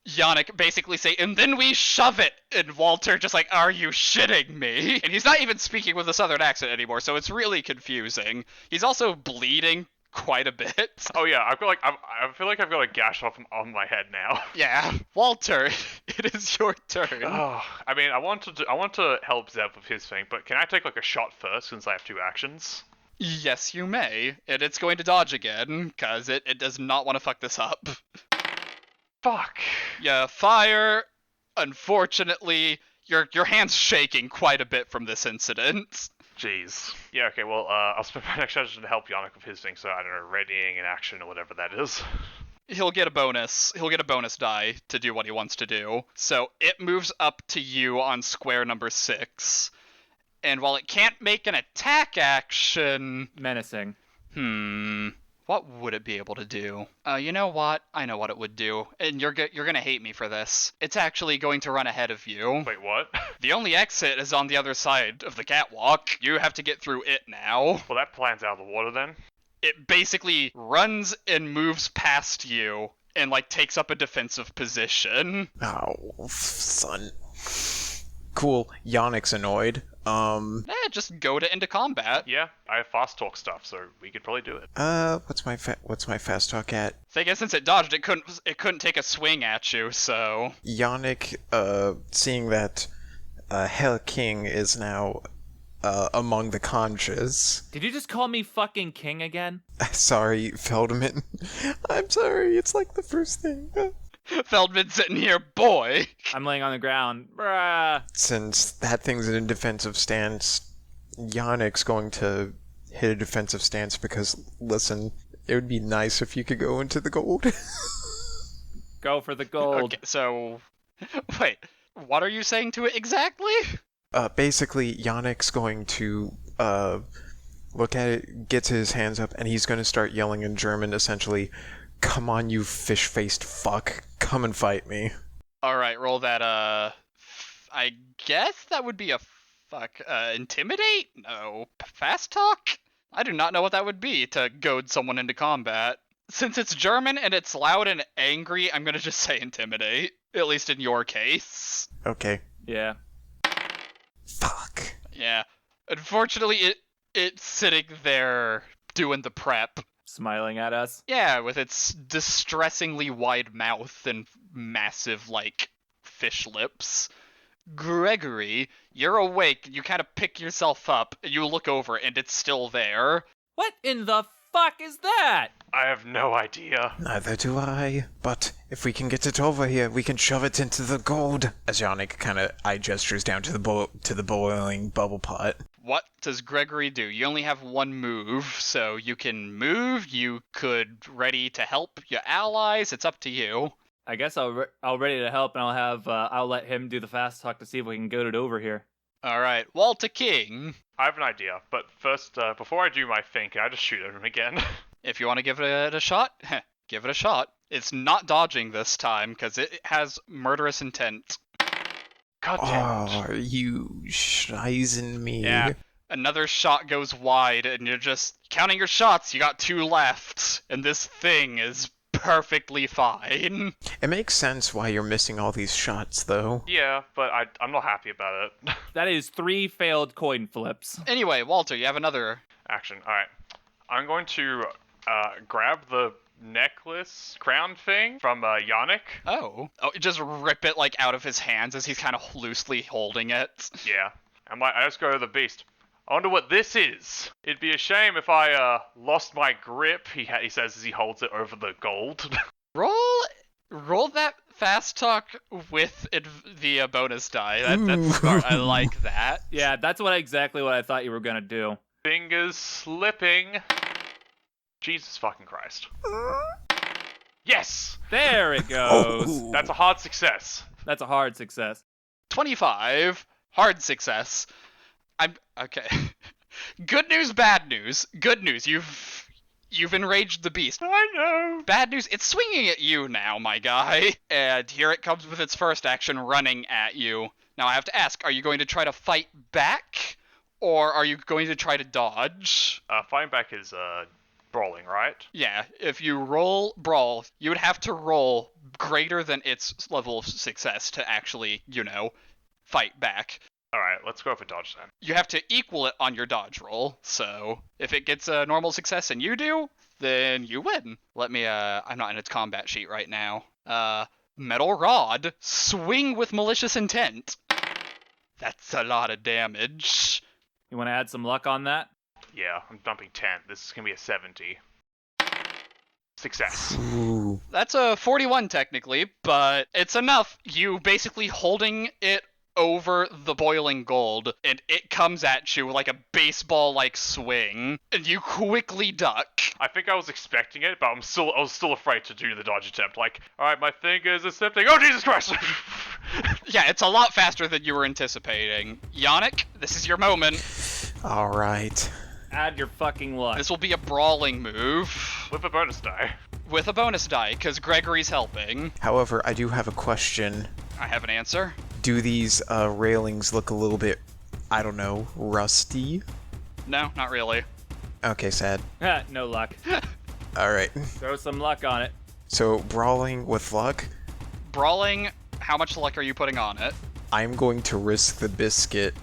Yannik basically say, "And then we shove it," and Walter just like, "Are you shitting me?" And he's not even speaking with a southern accent anymore, so it's really confusing. He's also bleeding quite a bit. Oh yeah, I feel like I've got a gash off on my head now. Yeah, Walter, it is your turn. Oh, I mean, I want to help Zev with his thing, but can I take like a shot first since I have 2 actions? Yes, you may, and it's going to dodge again because it does not want to fuck this up. Fuck. Yeah, fire. Unfortunately, your hand's shaking quite a bit from this incident. Jeez. Yeah, okay, well, I'll spend my next action to help Yannik with his thing, so I don't know, readying an action or whatever that is. He'll get a bonus. He'll get a bonus die to do what he wants to do. So it moves up to you on square number 6. And while it can't make an attack action... Menacing. What would it be able to do? You know what? I know what it would do. And you're gonna hate me for this. It's actually going to run ahead of you. Wait, what? The only exit is on the other side of the catwalk. You have to get through it now. Well, that plan's out of the water then. It basically runs and moves past you and like takes up a defensive position. Oh, son. Cool. Yannick's annoyed. Just go into combat. Yeah, I have fast talk stuff, so we could probably do it. What's my fast talk at? So I guess since it dodged, it couldn't take a swing at you, so... Yannik, seeing that, Hell King is now, among the conscious. Did you just call me fucking king again? Sorry, Feldman. I'm sorry, it's like the first thing. Feldman sitting here, boy. I'm laying on the ground. Bruh. Since that thing's in a defensive stance, Yannick's going to hit a defensive stance because, listen, it would be nice if you could go into the gold. Go for the gold. Okay, so... Wait, what are you saying to it exactly? Basically, Yannick's going to, look at it, gets his hands up, and he's going to start yelling in German, essentially, "Come on, you fish-faced fuck. Come and fight me." Alright, roll that, I guess that would be a intimidate? No. Fast talk? I do not know what that would be to goad someone into combat. Since it's German and it's loud and angry, I'm gonna just say intimidate. At least in your case. Okay. Yeah. Fuck. Yeah. Unfortunately, It's sitting there doing the prep. Smiling at us. Yeah, with its distressingly wide mouth and massive, like, fish lips. Gregory, you're awake, you kind of pick yourself up, and you look over, and it's still there. What in the fuck is that? I have no idea. Neither do I. But if we can get it over here, we can shove it into the gold. As Yannik kind of eye gestures down to the boiling bubble pot. What does Gregory do? You only have one move, so you can move, you could ready to help your allies, it's up to you. I guess I'll ready to help, and I'll let him do the fast talk to see if we can get it over here. Alright, Walter King. I have an idea, but first, before I do my thing, can I just shoot at him again? If you want to give it a shot, give it a shot. It's not dodging this time, because it has murderous intent. God damn it. Oh, you scheißen me. Yeah. Another shot goes wide, and you're just counting your shots. You got 2 left, and this thing is perfectly fine. It makes sense why you're missing all these shots, though. Yeah, but I'm not happy about it. That is 3 failed coin flips. Anyway, Walter, you have another. Action. Alright. I'm going to grab the necklace crown thing from Yannik. Oh, just rip it like out of his hands as he's kind of loosely holding it. Yeah. I just go to the beast. I wonder what this is. It'd be a shame if I lost my grip, he says as he holds it over the gold. Roll that fast talk with the bonus die. That's smart. I like that. Yeah, that's exactly what I thought you were gonna do. Fingers slipping. Jesus fucking Christ. Yes! There it goes. Oh. That's a hard success. That's a hard success. 25. Hard success. I'm okay. Good news, bad news. Good news, you've enraged the beast. I know. Bad news, it's swinging at you now, my guy. And here it comes with its first action, running at you. Now I have to ask, are you going to try to fight back, or are you going to try to dodge? Fighting back is brawling, right? Yeah, if you roll brawl, you would have to roll greater than its level of success to actually, fight back. Alright, let's go for dodge then. You have to equal it on your dodge roll, so if it gets a normal success and you do, then you win. Let me, I'm not in its combat sheet right now. Metal Rod, swing with malicious intent. That's a lot of damage. You want to add some luck on that? Yeah, I'm dumping 10. This is gonna be a 70. Success. Ooh. That's a 41 technically, but it's enough. You basically holding it over the boiling gold, and it comes at you like a baseball-like swing, and you quickly duck. I think I was expecting it, but I was still afraid to do the dodge attempt. Like, alright, my fingers are slipping. Oh, Jesus Christ! Yeah, it's a lot faster than you were anticipating. Yannik, this is your moment. Alright. Add your fucking luck. This will be a brawling move. With a bonus die. With a bonus die, because Gregory's helping. However, I do have a question. I have an answer. Do these railings look a little bit, I don't know, rusty? No, not really. Okay, sad. No luck. Alright. Throw some luck on it. So, brawling with luck, Brawling, how much luck are you putting on it? I'm going to risk the biscuit.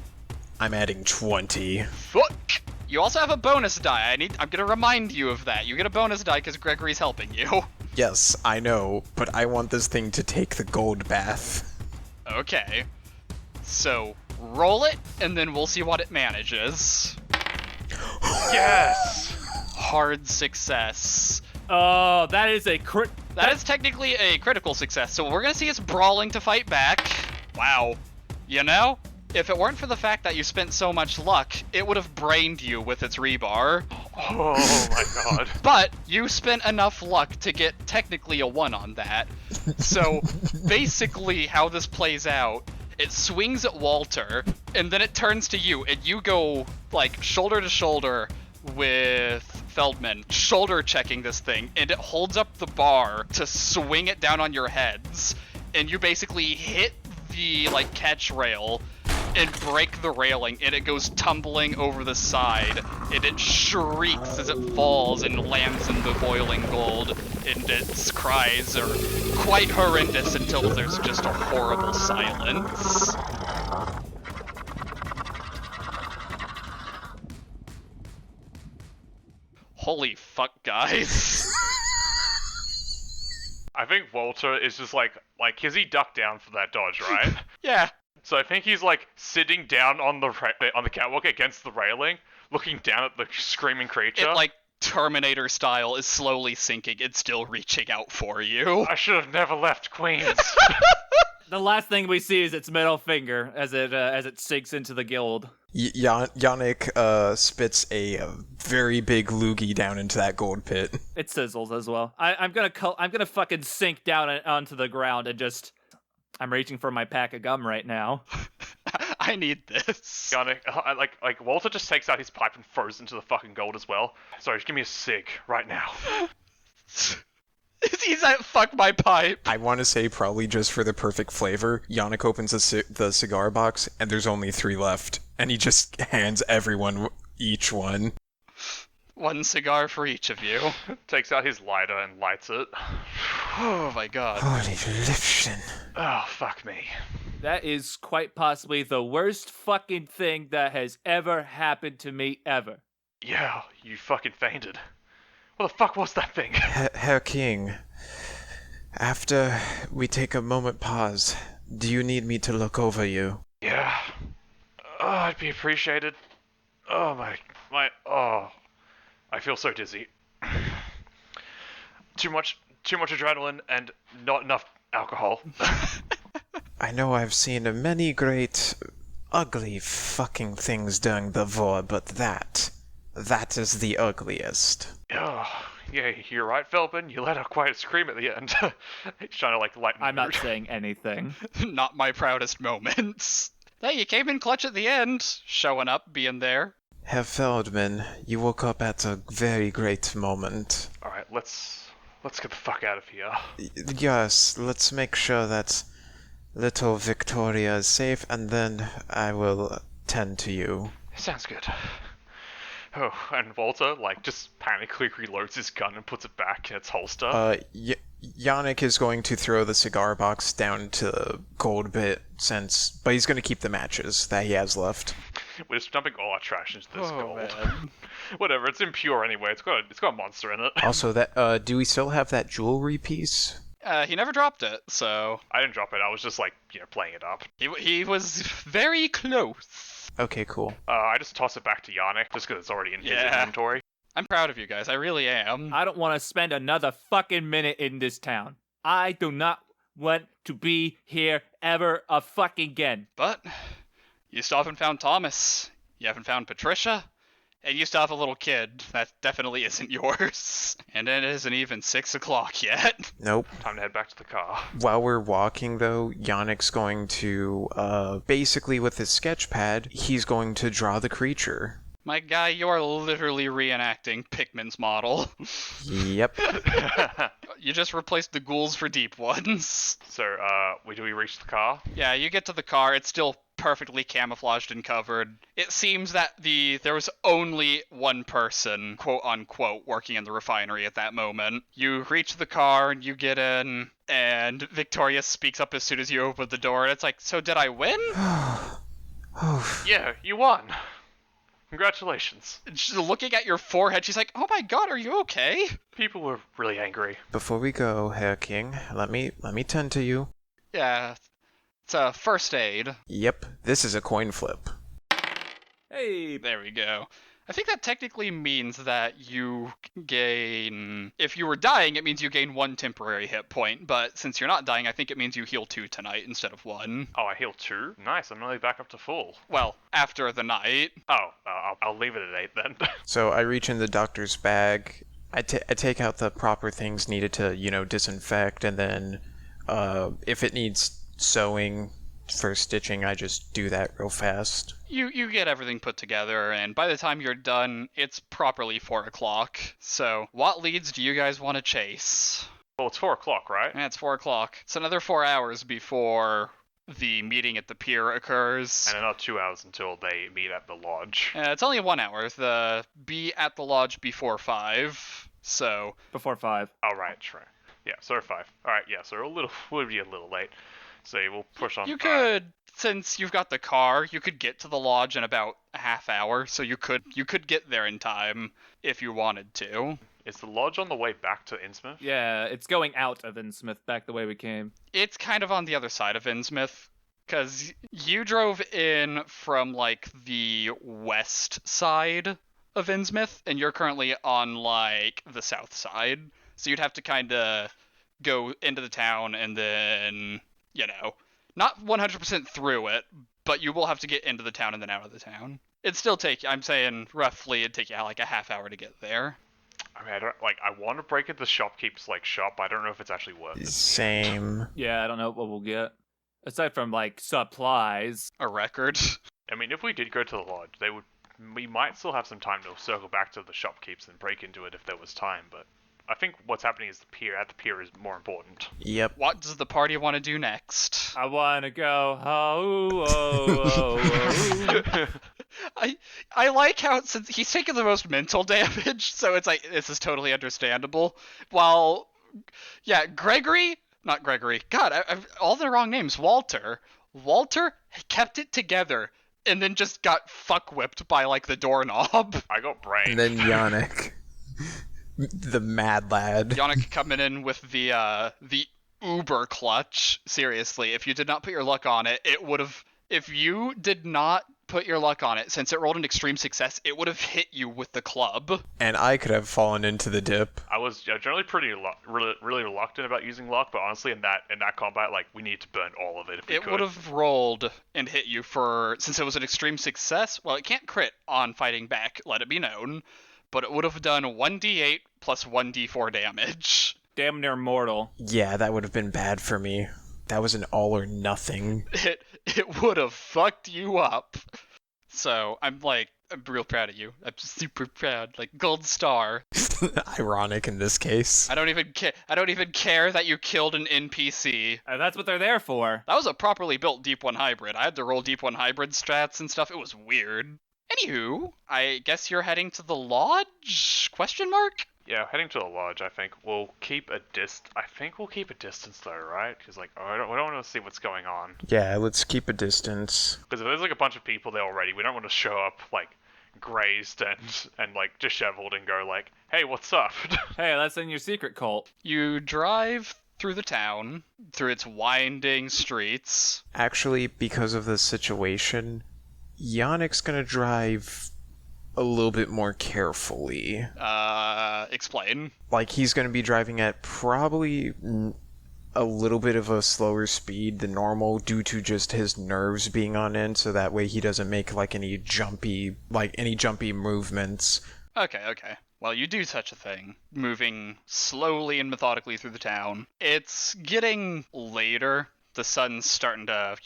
I'm adding 20. Fuck! You also have a bonus die. I'm gonna remind you of that. You get a bonus die because Gregory's helping you. Yes, I know, but I want this thing to take the gold bath. Okay. So, roll it, and then we'll see what it manages. Yes! Hard success. Oh, that is a crit. That is technically a critical success, so we're gonna see it's brawling to fight back. Wow. If it weren't for the fact that you spent so much luck, it would have brained you with its rebar. Oh my god. But you spent enough luck to get technically a 1 on that. So basically how this plays out, it swings at Walter, and then it turns to you, and you go like shoulder to shoulder with Feldman, shoulder checking this thing, and it holds up the bar to swing it down on your heads, and you basically hit the like catch rail and break the railing, and it goes tumbling over the side, and it shrieks as it falls and lands in the boiling gold, and its cries are quite horrendous until there's just a horrible silence. Holy fuck, guys. I think Walter is just like, has he ducked down for that dodge, right? Yeah. So I think he's like sitting down on the catwalk against the railing, looking down at the screaming creature. It, like, Terminator style is slowly sinking. It's still reaching out for you. I should have never left Queens. The last thing we see is its middle finger as it sinks into the guild. Yannik spits a very big loogie down into that gold pit. It sizzles as well. I'm gonna fucking sink down onto the ground and just. I'm reaching for my pack of gum right now. I need this. Yannik, like Walter just takes out his pipe and throws into the fucking gold as well. Sorry, just give me a cig right now. He's like, fuck my pipe. I want to say probably just for the perfect flavor, Yannik opens the cigar box and there's only 3 left. And he just hands everyone each one. 1 cigar for each of you. Takes out his lighter and lights it. Oh my god. Holy Lifshin. Oh, fuck me. That is quite possibly the worst fucking thing that has ever happened to me ever. Yeah, you fucking fainted. What the fuck was that thing? Herr King, after we take a moment pause, do you need me to look over you? Yeah. Oh, I'd be appreciated. Oh oh. I feel so dizzy. Too much adrenaline and not enough alcohol. I know I've seen many great, ugly fucking things during the war, but that is the ugliest. Oh, yeah, you're right, Feldman. You let out quite a scream at the end. He's trying to, like, lighten the I'm not mood. saying anything. Not my proudest moments. Hey, you came in clutch at the end. Showing up, being there. Herr Feldman, you woke up at a very great moment. Alright, let's get the fuck out of here. Yes, let's make sure that little Victoria is safe, and then I will tend to you. Sounds good. Oh, and Walter, like, just panically reloads his gun and puts it back in its holster. Yannik is going to throw the cigar box down to the gold bit, but he's going to keep the matches that he has left. We're just dumping all our trash into this gold. Man. Whatever, it's impure anyway. It's got a monster in it. Also, that do we still have that jewelry piece? He never dropped it, so... I didn't drop it. I was just, like, playing it up. He was very close. Okay, cool. I just toss it back to Yannik, just because it's already in his inventory. I'm proud of you guys, I really am. I don't want to spend another fucking minute in this town. I do not want to be here ever a fucking again. But you still haven't found Thomas. You haven't found Patricia. And you still have a little kid. That definitely isn't yours. And it isn't even 6 o'clock yet. Nope. Time to head back to the car. While we're walking, though, Yannick's going to, basically with his sketch pad, he's going to draw the creature. My guy, you are literally reenacting Pikmin's model. Yep. You just replaced the ghouls for deep ones. So, do we reach the car? Yeah, you get to the car, it's still perfectly camouflaged and covered. It seems that there was only one person, quote unquote, working in the refinery at that moment. You reach the car and you get in, and Victoria speaks up as soon as you open the door, and it's like, so did I win? Yeah, you won. Congratulations. She's looking at your forehead, she's like, oh my god, are you okay? People were really angry. Before we go, Herr King, let me tend to you. Yeah, it's a first aid. Yep, this is a coin flip. Hey, There we go. I think that technically means that you gain... If you were dying, it means you gain 1 temporary hit point, but since you're not dying, I think it means you heal 2 tonight instead of 1. Oh, I healed 2? Nice, I'm nearly back up to full. Well, after the night. Oh, I'll leave it at 8 then. So I reach in the doctor's bag, I take out the proper things needed to, disinfect, and then if it needs sewing for stitching, I just do that real fast. You get everything put together, and by the time you're done, it's properly 4 o'clock. So, what leads do you guys want to chase? Well, it's 4 o'clock, right? Yeah, it's 4 o'clock. It's another 4 hours before the meeting at the pier occurs. And another 2 hours until they meet at the lodge. It's only 1 hour. Be at the lodge before 5, so... before 5. Oh, right. Yeah, so 5. Alright, yeah, so we'll be a little late. So we'll push on You 5. could since you've got the car, you could get to the lodge in about a half hour, so you could get there in time if you wanted to. Is the lodge on the way back to Innsmouth? Yeah, it's going out of Innsmouth back the way we came. It's kind of on the other side of Innsmouth, because you drove in from, like, the west side of Innsmouth, and you're currently on, like, the south side. So you'd have to kind of go into the town and then, not 100% through it, but you will have to get into the town and then out of the town. It'd still take, I'm saying, roughly, it'd take you, like, a half hour to get there. I mean, I want to break into the shopkeep's, shop, but I don't know if it's actually worth it. Same. Yeah, I don't know what we'll get. Aside from, supplies. A record. I mean, if we did go to the lodge, we might still have some time to circle back to the shopkeep's and break into it if there was time, but I think what's happening is the pier is more important. Yep. What does the party want to do next? I want to go, oh. I like how, since he's taking the most mental damage, so it's like, this is totally understandable. While, Gregory, not Gregory, God, I've all the wrong names, Walter kept it together, and then just got fuck-whipped by, the doorknob. I got brain. And then Yannik. The mad lad. Yannik coming in with the uber clutch. Seriously, if you did not put your luck on it, it would have... If you did not put your luck on it, since it rolled an extreme success, it would have hit you with the club. And I could have fallen into the dip. I was generally pretty really reluctant about using luck, but honestly, in that combat, we need to burn all of it if we could. It would have rolled and hit you since it was an extreme success. Well, it can't crit on fighting back, let it be known, but it would have done 1d8 plus 1d4 damage. Damn near mortal. Yeah, that would have been bad for me. That was an all or nothing. It would have fucked you up. So I'm real proud of you. I'm super proud. Gold star. Ironic in this case. I don't even care that you killed an NPC. That's what they're there for. That was a properly built Deep 1 hybrid. I had to roll Deep 1 hybrid strats and stuff. It was weird. Anywho, I guess you're heading to the lodge? Question mark? Yeah, heading to the lodge. I think we'll keep a distance though, right? Because we don't want to see what's going on. Yeah, let's keep a distance. Because if there's a bunch of people there already, we don't want to show up grazed and disheveled and go hey, what's up? Hey, that's in your secret cult. You drive through the town, through its winding streets. Actually, because of the situation, Yannick's gonna drive a little bit more carefully. Explain. He's gonna be driving at probably a little bit of a slower speed than normal due to just his nerves being on end, so that way he doesn't make any jumpy movements. Okay. Well, you do such a thing, moving slowly and methodically through the town. It's getting later. The sun's starting to,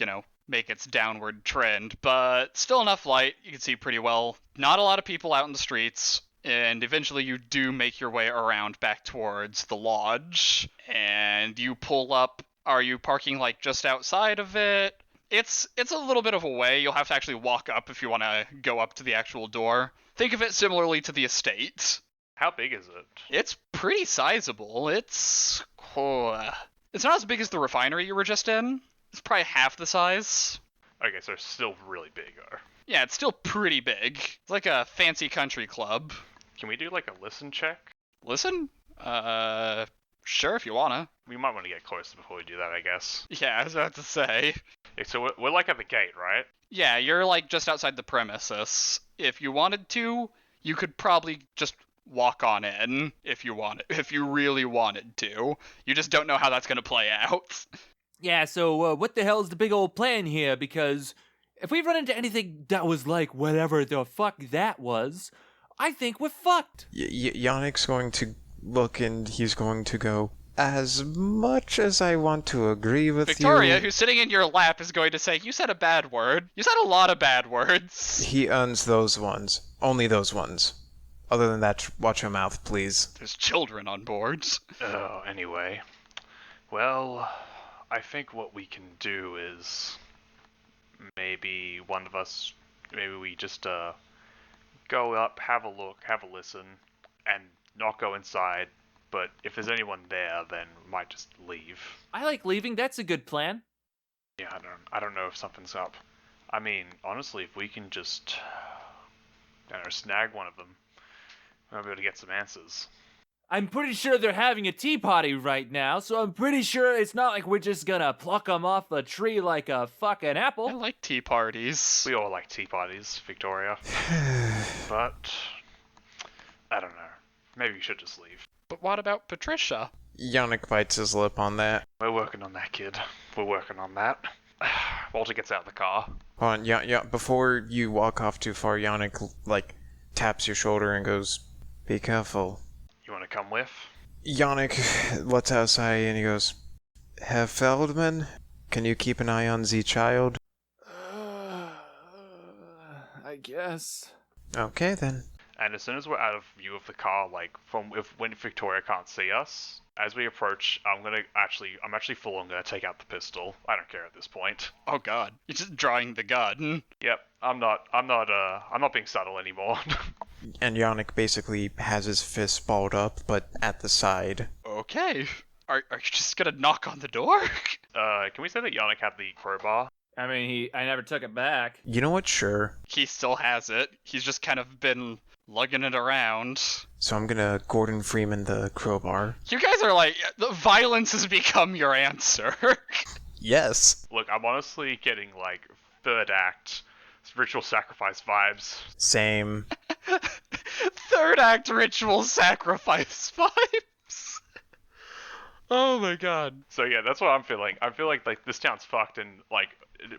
make its downward trend, but still enough light. You can see pretty well. Not a lot of people out in the streets, and eventually you do make your way around back towards the lodge, and you pull up. Are you parking just outside of it? It's a little bit of a way. You'll have to actually walk up if you want to go up to the actual door. Think of it similarly to the estate. How big is it? It's pretty sizable. It's not as big as the refinery you were just in. It's probably half the size. Okay, so it's still really big, or... Yeah, it's still pretty big. It's like a fancy country club. Can we do a listen check? Listen? Sure if you wanna. We might want to get closer before we do that, I guess. Yeah, I was about to say. Okay, so we're at the gate, right? Yeah, you're just outside the premises. If you wanted to, you could probably just walk on in if you really wanted to. You just don't know how that's gonna play out. Yeah, so what the hell is the big old plan here? Because if we run into anything that was whatever the fuck that was, I think we're fucked. Yannick's going to look and he's going to go, as much as I want to agree with Victoria, you... who's sitting in your lap, is going to say, you said a bad word. You said a lot of bad words. He owns those ones. Only those ones. Other than that, watch your mouth, please. There's children on board. Oh, anyway. Well... I think what we can do is maybe we just go up, have a look, have a listen, and not go inside, but if there's anyone there, then we might just leave. I like leaving, that's a good plan. Yeah, I don't know if something's up. I mean, honestly, if we can just, I don't know, snag one of them, we might be able to get some answers. I'm pretty sure they're having a tea party right now, so I'm pretty sure it's not like we're just gonna pluck them off the tree like a fucking apple. I like tea parties. We all like tea parties, Victoria. But, I don't know. Maybe we should just leave. But what about Patricia? Yannik bites his lip on that. We're working on that, kid. We're working on that. Walter gets out of the car. Hold on, yeah, before you walk off too far, Yannik, like, taps your shoulder and goes, "Be careful." You want to come with? Yannik lets outside and he goes, "Herr Feldman, can you keep an eye on the child?" I guess. Okay, then. And as soon as we're out of view of the car, like when Victoria can't see us, as we approach, I'm actually full on gonna take out the pistol. I don't care at this point. Oh god, you're just drawing the gun. Yep, I'm not being subtle anymore. And Yannik basically has his fist balled up, but at the side. Okay. Are you just gonna knock on the door? Can we say that Yannik had the crowbar? I mean, I never took it back. You know what? Sure. He still has it. He's just kind of been lugging it around. So I'm gonna Gordon Freeman the crowbar. You guys are like, the violence has become your answer. Yes. Look, I'm honestly getting like third act ritual sacrifice vibes. Same. Third act ritual sacrifice vibes. Oh my god. So yeah, that's what I'm feeling. I feel like this town's fucked and like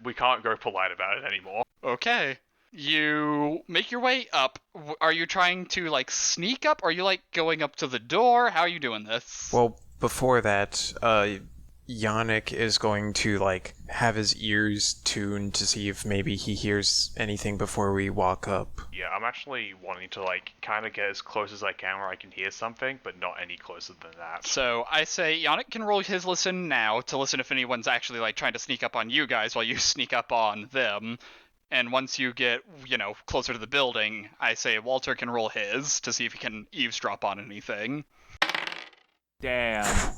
we can't go polite about it anymore. Okay. You make your way up. Are you trying to like sneak up? Are you like going up to the door? How are you doing this? Well, before that, Yannik is going to, like, have his ears tuned to see if maybe he hears anything before we walk up. Yeah, I'm actually wanting to like kind of get as close as I can where I can hear something, but not any closer than that. So I say Yannik can roll his listen now to listen if anyone's actually like trying to sneak up on you guys while you sneak up on them. And once you get, closer to the building, I say Walter can roll his to see if he can eavesdrop on anything. Damn.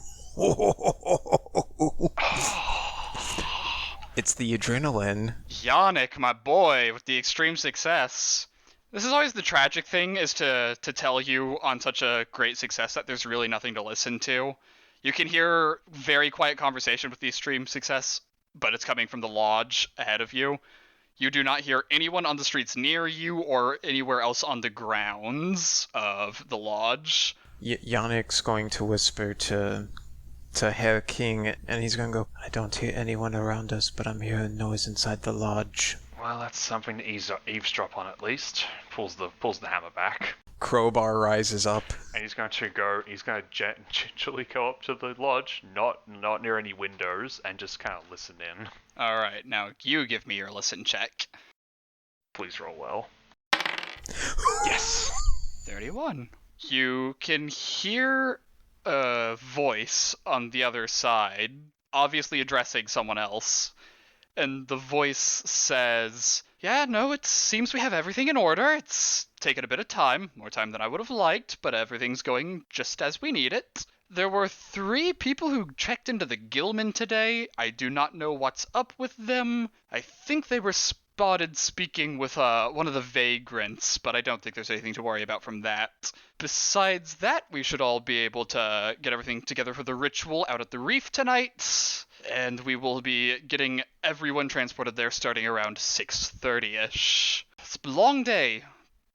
It's the adrenaline. Yannik, my boy, with the extreme success. This is always the tragic thing, is to tell you on such a great success that there's really nothing to listen to. You can hear very quiet conversation with the extreme success, but it's coming from the lodge ahead of you. You do not hear anyone on the streets near you or anywhere else on the grounds of the lodge. Yannick's going to whisper to Herr King, and he's going to go, "I don't hear anyone around us, but I'm hearing noise inside the lodge." Well, that's something to eavesdrop on at least. Pulls the hammer back. Crowbar rises up. And he's going to gingerly go up to the lodge, not near any windows, and just kind of listen in. Alright, now you give me your listen check. Please roll well. Yes! 31. You can hear a voice on the other side, obviously addressing someone else. And the voice says, "Yeah, no, it seems we have everything in order. It's taken a bit of time, more time than I would have liked, but everything's going just as we need it. There were 3 people who checked into the Gilman today. I do not know what's up with them. I think they were spotted speaking with one of the vagrants, but I don't think there's anything to worry about from that. Besides that, we should all be able to get everything together for the ritual out at the reef tonight. And we will be getting everyone transported there starting around 6:30ish. It's a long day,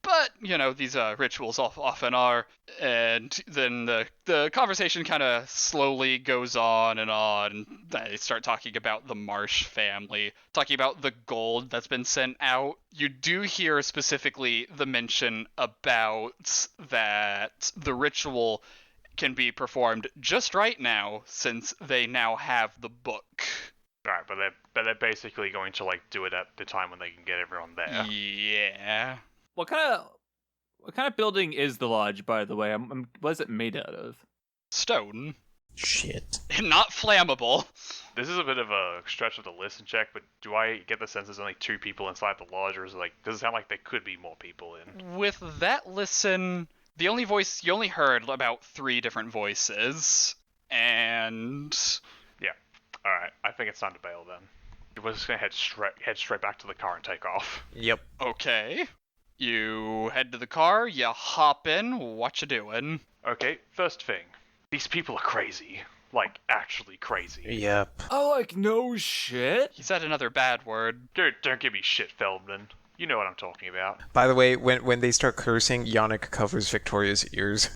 but, these rituals often are. And then the conversation kind of slowly goes on, and they start talking about the Marsh family, talking about the gold that's been sent out. You do hear specifically the mention about that the ritual can be performed just right now, since they now have the book. Right, but they're basically going to like do it at the time when they can get everyone there. Yeah. What kind of building is the lodge, by the way? What is it made out of? Stone. Shit. Not flammable. This is a bit of a stretch of the listen check, but do I get the sense there's only 2 people inside the lodge, or does it sound like there could be more people in? With that listen, you only heard about 3 different voices, and Yeah. Alright, I think it's time to bail then. We're just gonna head straight back to the car and take off. Yep. Okay. You head to the car, you hop in, what you doing? Okay, first thing. These people are crazy. Like, actually crazy. Yep. Oh, like, no shit? He said another bad word. Dude, don't give me shit, Feldman. You know what I'm talking about. By the way, when they start cursing, Yannik covers Victoria's ears.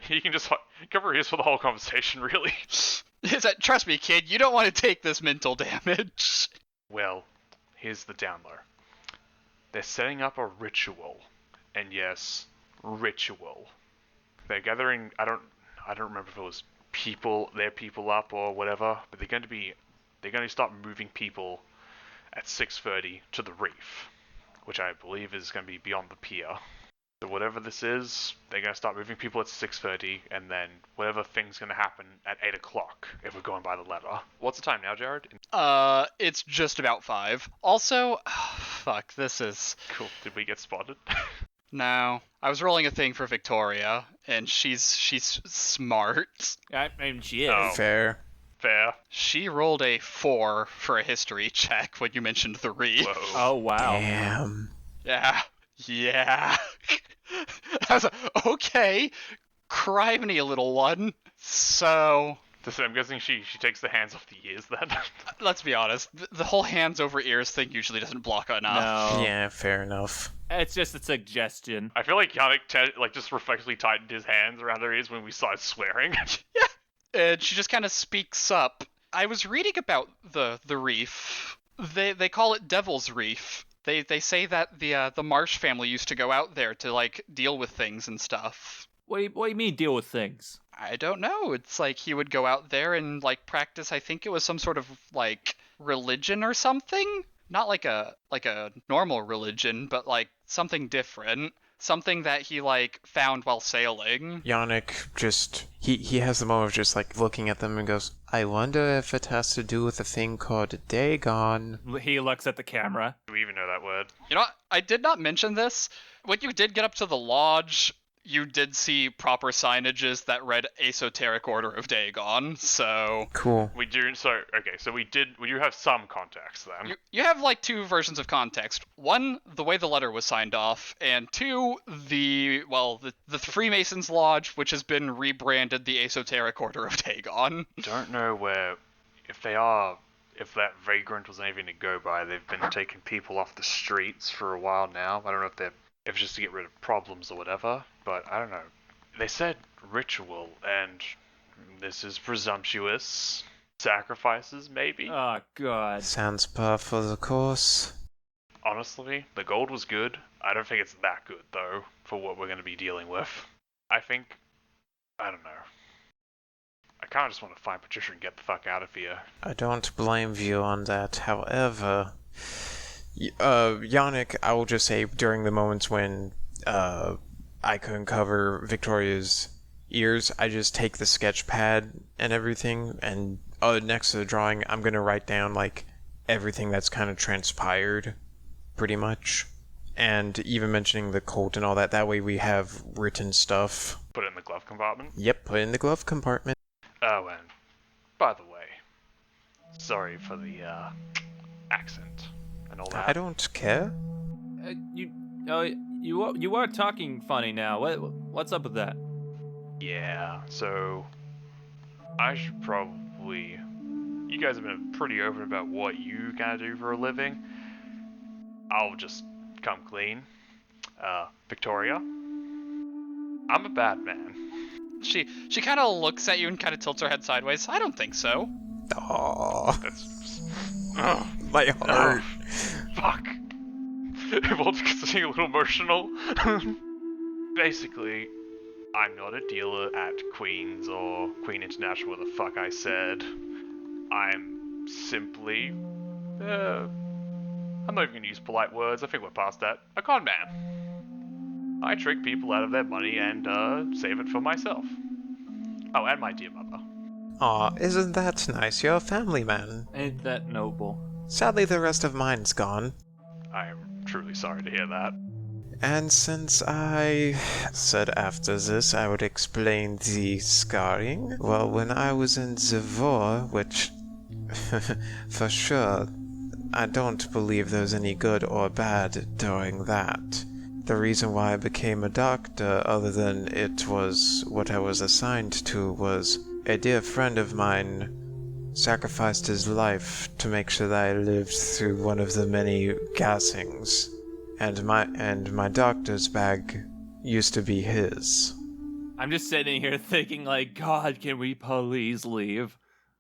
You can just cover ears for the whole conversation, really. Trust me, kid, you don't want to take this mental damage. Well, here's the down low. They're setting up a ritual. And yes, ritual. They're gathering, I don't remember if it was their people up or whatever, but they're going to start moving people at 6:30 to the reef, which I believe is going to be beyond the pier. So whatever this is, they're going to start moving people at 6:30, and then whatever thing's going to happen at 8 o'clock, if we're going by the letter. What's the time now, Jarrod? It's just about 5. Also, fuck, this is... Cool. Did we get spotted? No. I was rolling a thing for Victoria, and she's smart. I mean, she is. Oh. Fair. Fair. She rolled a 4 for a history check when you mentioned the reef. Whoa. Oh, wow. Damn. Yeah. I was like, okay. Criminy, little one. So... So I'm guessing she takes the hands off the ears then? Let's be honest. The whole hands over ears thing usually doesn't block enough. No. Yeah, fair enough. It's just a suggestion. I feel like Yannik just reflexively tightened his hands around her ears when we started swearing. And she just kind of speaks up. I was reading about the reef. They call it Devil's Reef. They say that the Marsh family used to go out there to like deal with things and stuff. What do you mean deal with things? I don't know. It's like he would go out there and like practice. I think it was some sort of like religion or something. Not like a normal religion, but like something different. Something that he like found while sailing. Yannik just he has the moment of just like looking at them and goes, I wonder if it has to do with a thing called Dagon. He looks at the camera. Do we even know that word? You know what? I did not mention this. When you did get up to the lodge, you did see proper signages that read Esoteric Order of Dagon, so... Cool. We do, so we do have some context then. You have, like, 2 versions of context. 1, the way the letter was signed off, and 2, the Freemasons Lodge, which has been rebranded the Esoteric Order of Dagon. Don't know if that vagrant was anything to go by. They've been taking people off the streets for a while now. I don't know if it's just to get rid of problems or whatever, but I don't know. They said ritual, and this is presumptuous. Sacrifices, maybe? Oh, God. Sounds par for the course. Honestly, the gold was good. I don't think it's that good, though, for what we're going to be dealing with. I don't know. I kind of just want to find Patricia and get the fuck out of here. I don't blame you on that. However, Yannik, I will just say during the moments when I couldn't cover Victoria's ears, I just take the sketch pad and everything, and next to the drawing, I'm going to write down like everything that's kind of transpired, pretty much. And even mentioning the cult and all that, that way we have written stuff. Put it in the glove compartment? Yep, put it in the glove compartment. Oh, and by the way, sorry for the accent and all that. I don't care. You are talking funny now. What's up with that? Yeah, so I should probably... You guys have been pretty open about what you kind of do for a living. I'll just come clean. Victoria, I'm a bad man. She kind of looks at you and kind of tilts her head sideways. I don't think so. Aww, That's... my heart. Fuck. Well, getting a little emotional. Basically, I'm not a dealer at Queen's or Queen International, what the fuck I said. I'm simply... I'm not even gonna use polite words, I think we're past that. A con man. I trick people out of their money and save it for myself. Oh, and my dear mother. Aw, isn't that nice? You're a family man. Ain't that noble? Sadly, the rest of mine's gone. I am truly sorry to hear that. And since I said after this I would explain the scarring, well, when I was in Zevon, which For sure, I don't believe there's any good or bad during that. The reason why I became a doctor, other than it was what I was assigned to, was a dear friend of mine sacrificed his life to make sure that I lived through one of the many gassings, and my doctor's bag used to be his. I'm just sitting here thinking, like, God, can we please leave?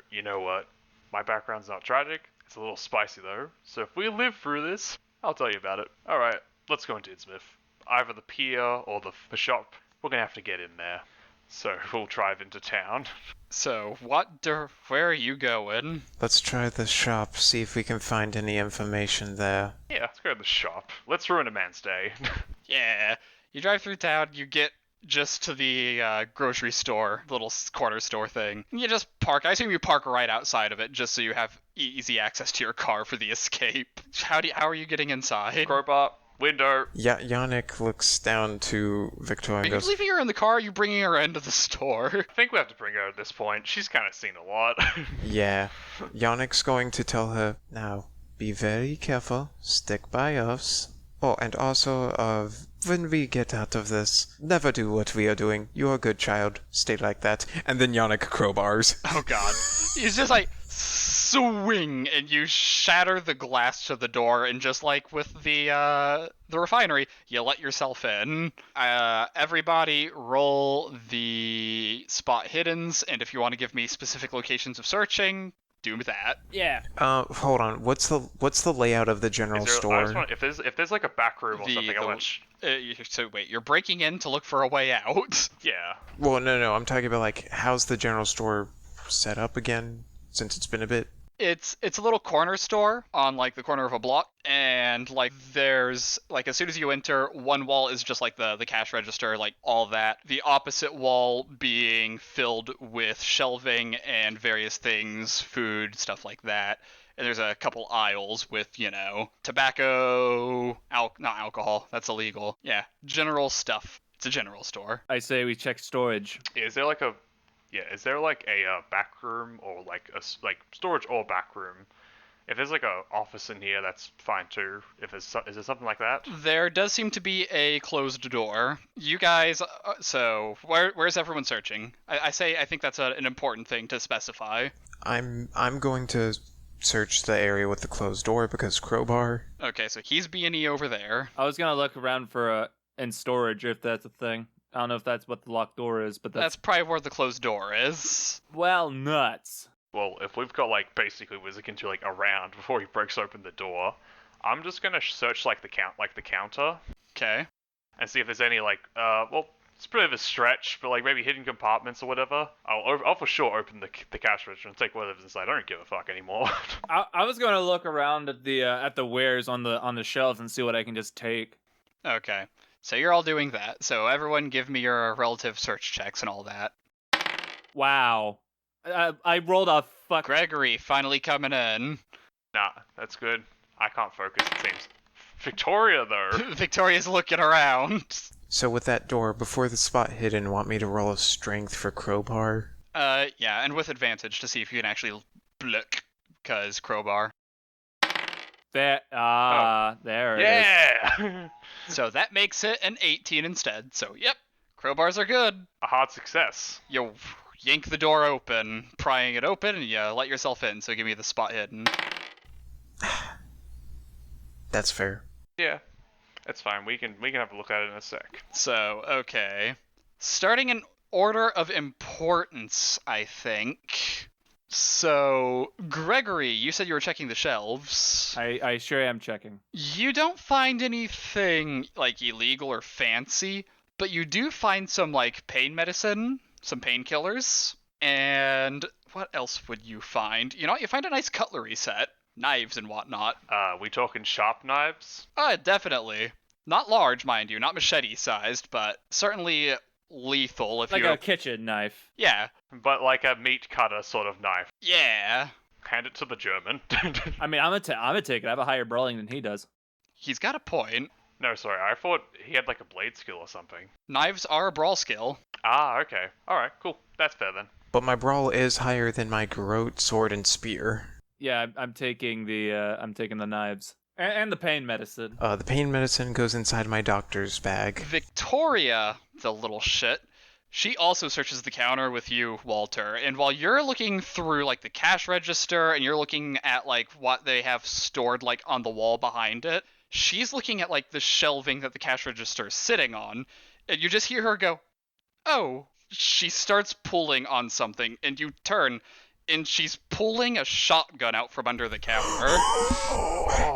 You know what? My background's not tragic. It's a little spicy though. So if we live through this, I'll tell you about it. All right, let's go into Innsmouth. Either the pier or the shop. We're gonna have to get in there. So we'll drive into town. So, where are you going? Let's try the shop, see if we can find any information there. Yeah, let's go to the shop. Let's ruin a man's day. Yeah, you drive through town, you get just to the grocery store, little corner store thing. You just park. I assume you park right outside of it, just so you have easy access to your car for the escape. How are you getting inside? Crowbar, window. Yannik looks down to Victoria Are and you goes, leaving her in the car? Or are you bringing her into the store? I think we have to bring her at this point. She's kind of seen a lot. yeah. Yannick's going to tell her, now, be very careful, stick by us. Oh, and also, when we get out of this, never do what we are doing. You're a good child. Stay like that. And then Yannick crowbars. Oh god. He's just like, swing, and you shatter the glass to the door, and just like with the refinery, you let yourself in. Everybody roll the spot hiddens, and if you want to give me specific locations of searching, do that. Yeah. Hold on. What's the layout of the general store? If there's like a back room or something, I want. So wait, you're breaking in to look for a way out? Yeah. Well, no. I'm talking about, like, how's the general store set up again, since it's been a bit? It's a little corner store on like the corner of a block, and like there's like, as soon as you enter, one wall is just like the cash register, like all that. The opposite wall being filled with shelving and various things, food, stuff like that. And there's a couple aisles with, tobacco, not alcohol, that's illegal. Yeah, general stuff. It's a general store. I say we check storage. Is there like a back room or like storage or back room? If there's like a office in here, that's fine too. Is there something like that? There does seem to be a closed door. You guys, so where's everyone searching? I think that's an important thing to specify. I'm going to search the area with the closed door because crowbar. Okay, so he's B&E over there. I was gonna look around for in storage if that's a thing. I don't know if that's what the locked door is, but that's probably where the closed door is. Well, nuts. Well, if we've got like basically Wizardkintu like around before he breaks open the door, I'm just gonna search like the counter. Okay. And see if there's any like it's a bit of a stretch, but like maybe hidden compartments or whatever. I'll for sure open the cash register and take whatever's inside. I don't give a fuck anymore. I was gonna look around at the wares on the shelves and see what I can just take. Okay. So you're all doing that. So everyone give me your relative search checks and all that. Wow. I rolled a fuck. Gregory finally coming in. Nah, that's good. I can't focus, it seems. Victoria, though. Victoria's looking around. So with that door, before the spot hidden, want me to roll a strength for crowbar? Yeah, and with advantage to see if you can actually look, because crowbar. There, there it is. Yeah! So that makes it an 18 instead. So, yep, crowbars are good. A hard success. You yank the door open, prying it open, and you let yourself in. So give me the spot hidden. That's fair. Yeah, that's fine. We can have a look at it in a sec. So, okay. Starting in order of importance, I think. So, Gregory, you said you were checking the shelves. I sure am checking. You don't find anything, like, illegal or fancy, but you do find some, like, pain medicine, some painkillers, and what else would you find? You know what? You find a nice cutlery set, knives and whatnot. We talking sharp knives? Definitely. Not large, mind you, not machete-sized, but certainly lethal if like you're... a kitchen knife. Yeah. But like a meat cutter sort of knife. Yeah. Hand it to the German. I mean, I'm gonna take it. I have a higher brawling than he does. He's got a point. No, sorry, I thought he had like a blade skill or something. Knives are a brawl skill. Ah, okay. Alright, cool. That's fair then. But my brawl is higher than my garrote, sword, and spear. Yeah, I'm taking the knives and the pain medicine. The pain medicine goes inside my doctor's bag. Victoria, the little shit, she also searches the counter with you, Walter. And while you're looking through like the cash register and you're looking at like what they have stored like on the wall behind it, she's looking at like the shelving that the cash register is sitting on, and you just hear her go, "Oh." She starts pulling on something, and you turn, and she's pulling a shotgun out from under the counter.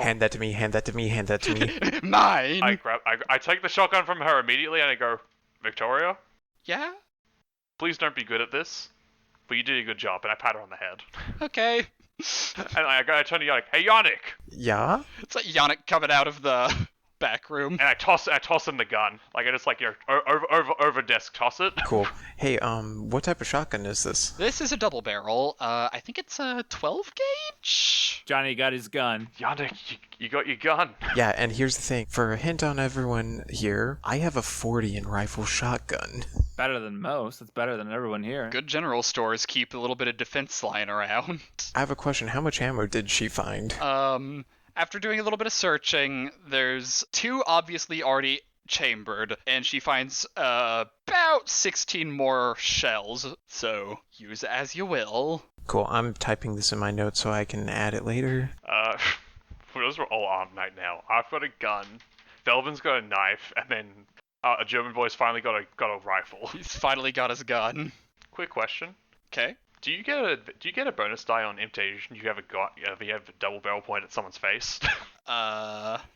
Hand that to me, hand that to me, hand that to me. Mine. I take the shotgun from her immediately and I go, Victoria, Yeah? please don't be good at this, but you did a good job, and I pat her on the head. Okay. And I turn to Yannik, hey Yannik! Yeah? It's like Yannik coming out of the back room. And I toss him the gun. Like I just like over desk toss it. Cool. Hey, what type of shotgun is this? This is a double barrel. I think it's a 12 gauge? Johnny got his gun. Yannik, you got your gun. Yeah, and here's the thing. For a hint on everyone here, I have a 40 in rifle shotgun. Better than most. That's better than everyone here. Good general stores keep a little bit of defense lying around. I have a question. How much ammo did she find? After doing a little bit of searching, there's 2 obviously already chambered, and she finds about 16 more shells, so use as you will. Cool, I'm typing this in my notes so I can add it later. Those were all armed right now. I've got a gun. Feldman's got a knife, and then a German boy's finally got a rifle. He's finally got his gun. Quick question. Okay. Do you get a bonus die on imitation? You have a double barrel point at someone's face?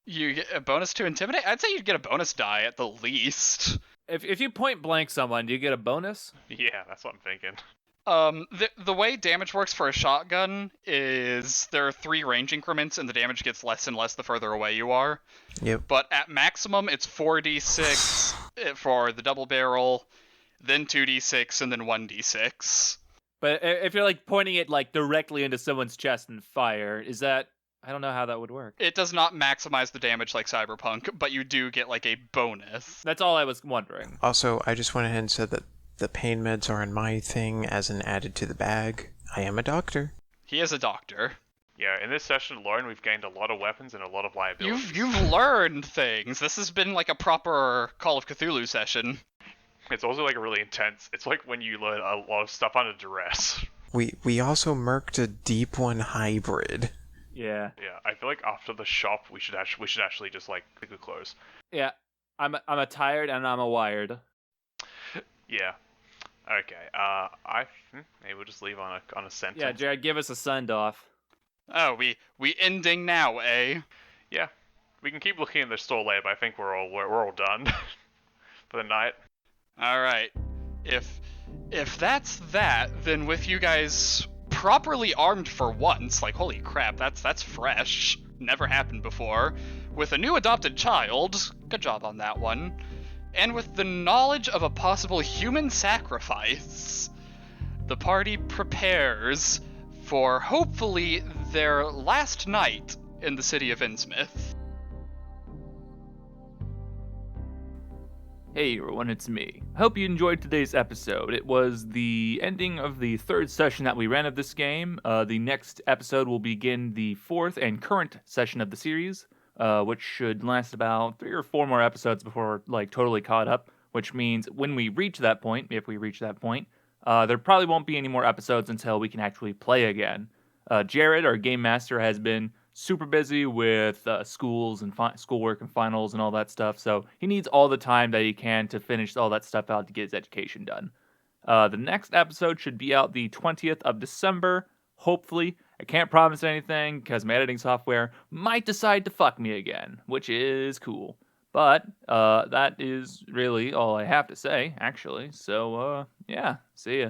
You get a bonus to intimidate? I'd say you'd get a bonus die at the least. If you point blank someone, do you get a bonus? Yeah, that's what I'm thinking. The way damage works for a shotgun is there are 3 range increments, and the damage gets less and less the further away you are. Yep. But at maximum, it's 4d6 for the double barrel, then 2d6, and then 1d6. But if you're like pointing it like directly into someone's chest and fire, is that... I don't know how that would work. It does not maximize the damage like Cyberpunk, but you do get like a bonus. That's all I was wondering. Also, I just went ahead and said that the pain meds are in my thing as an added to the bag. I am a doctor. He is a doctor. Yeah, in this session alone, we've gained a lot of weapons and a lot of liabilities. You've learned things. This has been like a proper Call of Cthulhu session. It's also like really intense. It's like when you learn a lot of stuff under duress. We also murked a Deep One hybrid. Yeah. Yeah, I feel like after the shop, we should actually just like quickly close. Yeah. I'm a tired and I'm a wired. Yeah. Okay. Maybe we'll just leave on a sentence. Yeah, Jarrod, give us a send off. Oh, we ending now, eh? Yeah. We can keep looking in the store later, but I think we're all done for the night. All right. If that's that, then with you guys properly armed for once, like holy crap, that's fresh. Never happened before. With a new adopted child, good job on that one. And with the knowledge of a possible human sacrifice, the party prepares for hopefully their last night in the city of Innsmouth. Hey everyone, it's me. I hope you enjoyed today's episode. It was the ending of the 3rd session that we ran of this game. The next episode will begin the 4th and current session of the series, which should last about 3 or 4 more episodes before we're totally caught up, which means when we reach that point, if we reach that point, there probably won't be any more episodes until we can actually play again. Jarrod, our game master, has been super busy with schools and schoolwork and finals and all that stuff, so he needs all the time that he can to finish all that stuff out to get his education done. The next episode should be out the 20th of December, hopefully. I can't promise anything because my editing software might decide to fuck me again, which is cool. But that is really all I have to say, actually. So, yeah, see ya.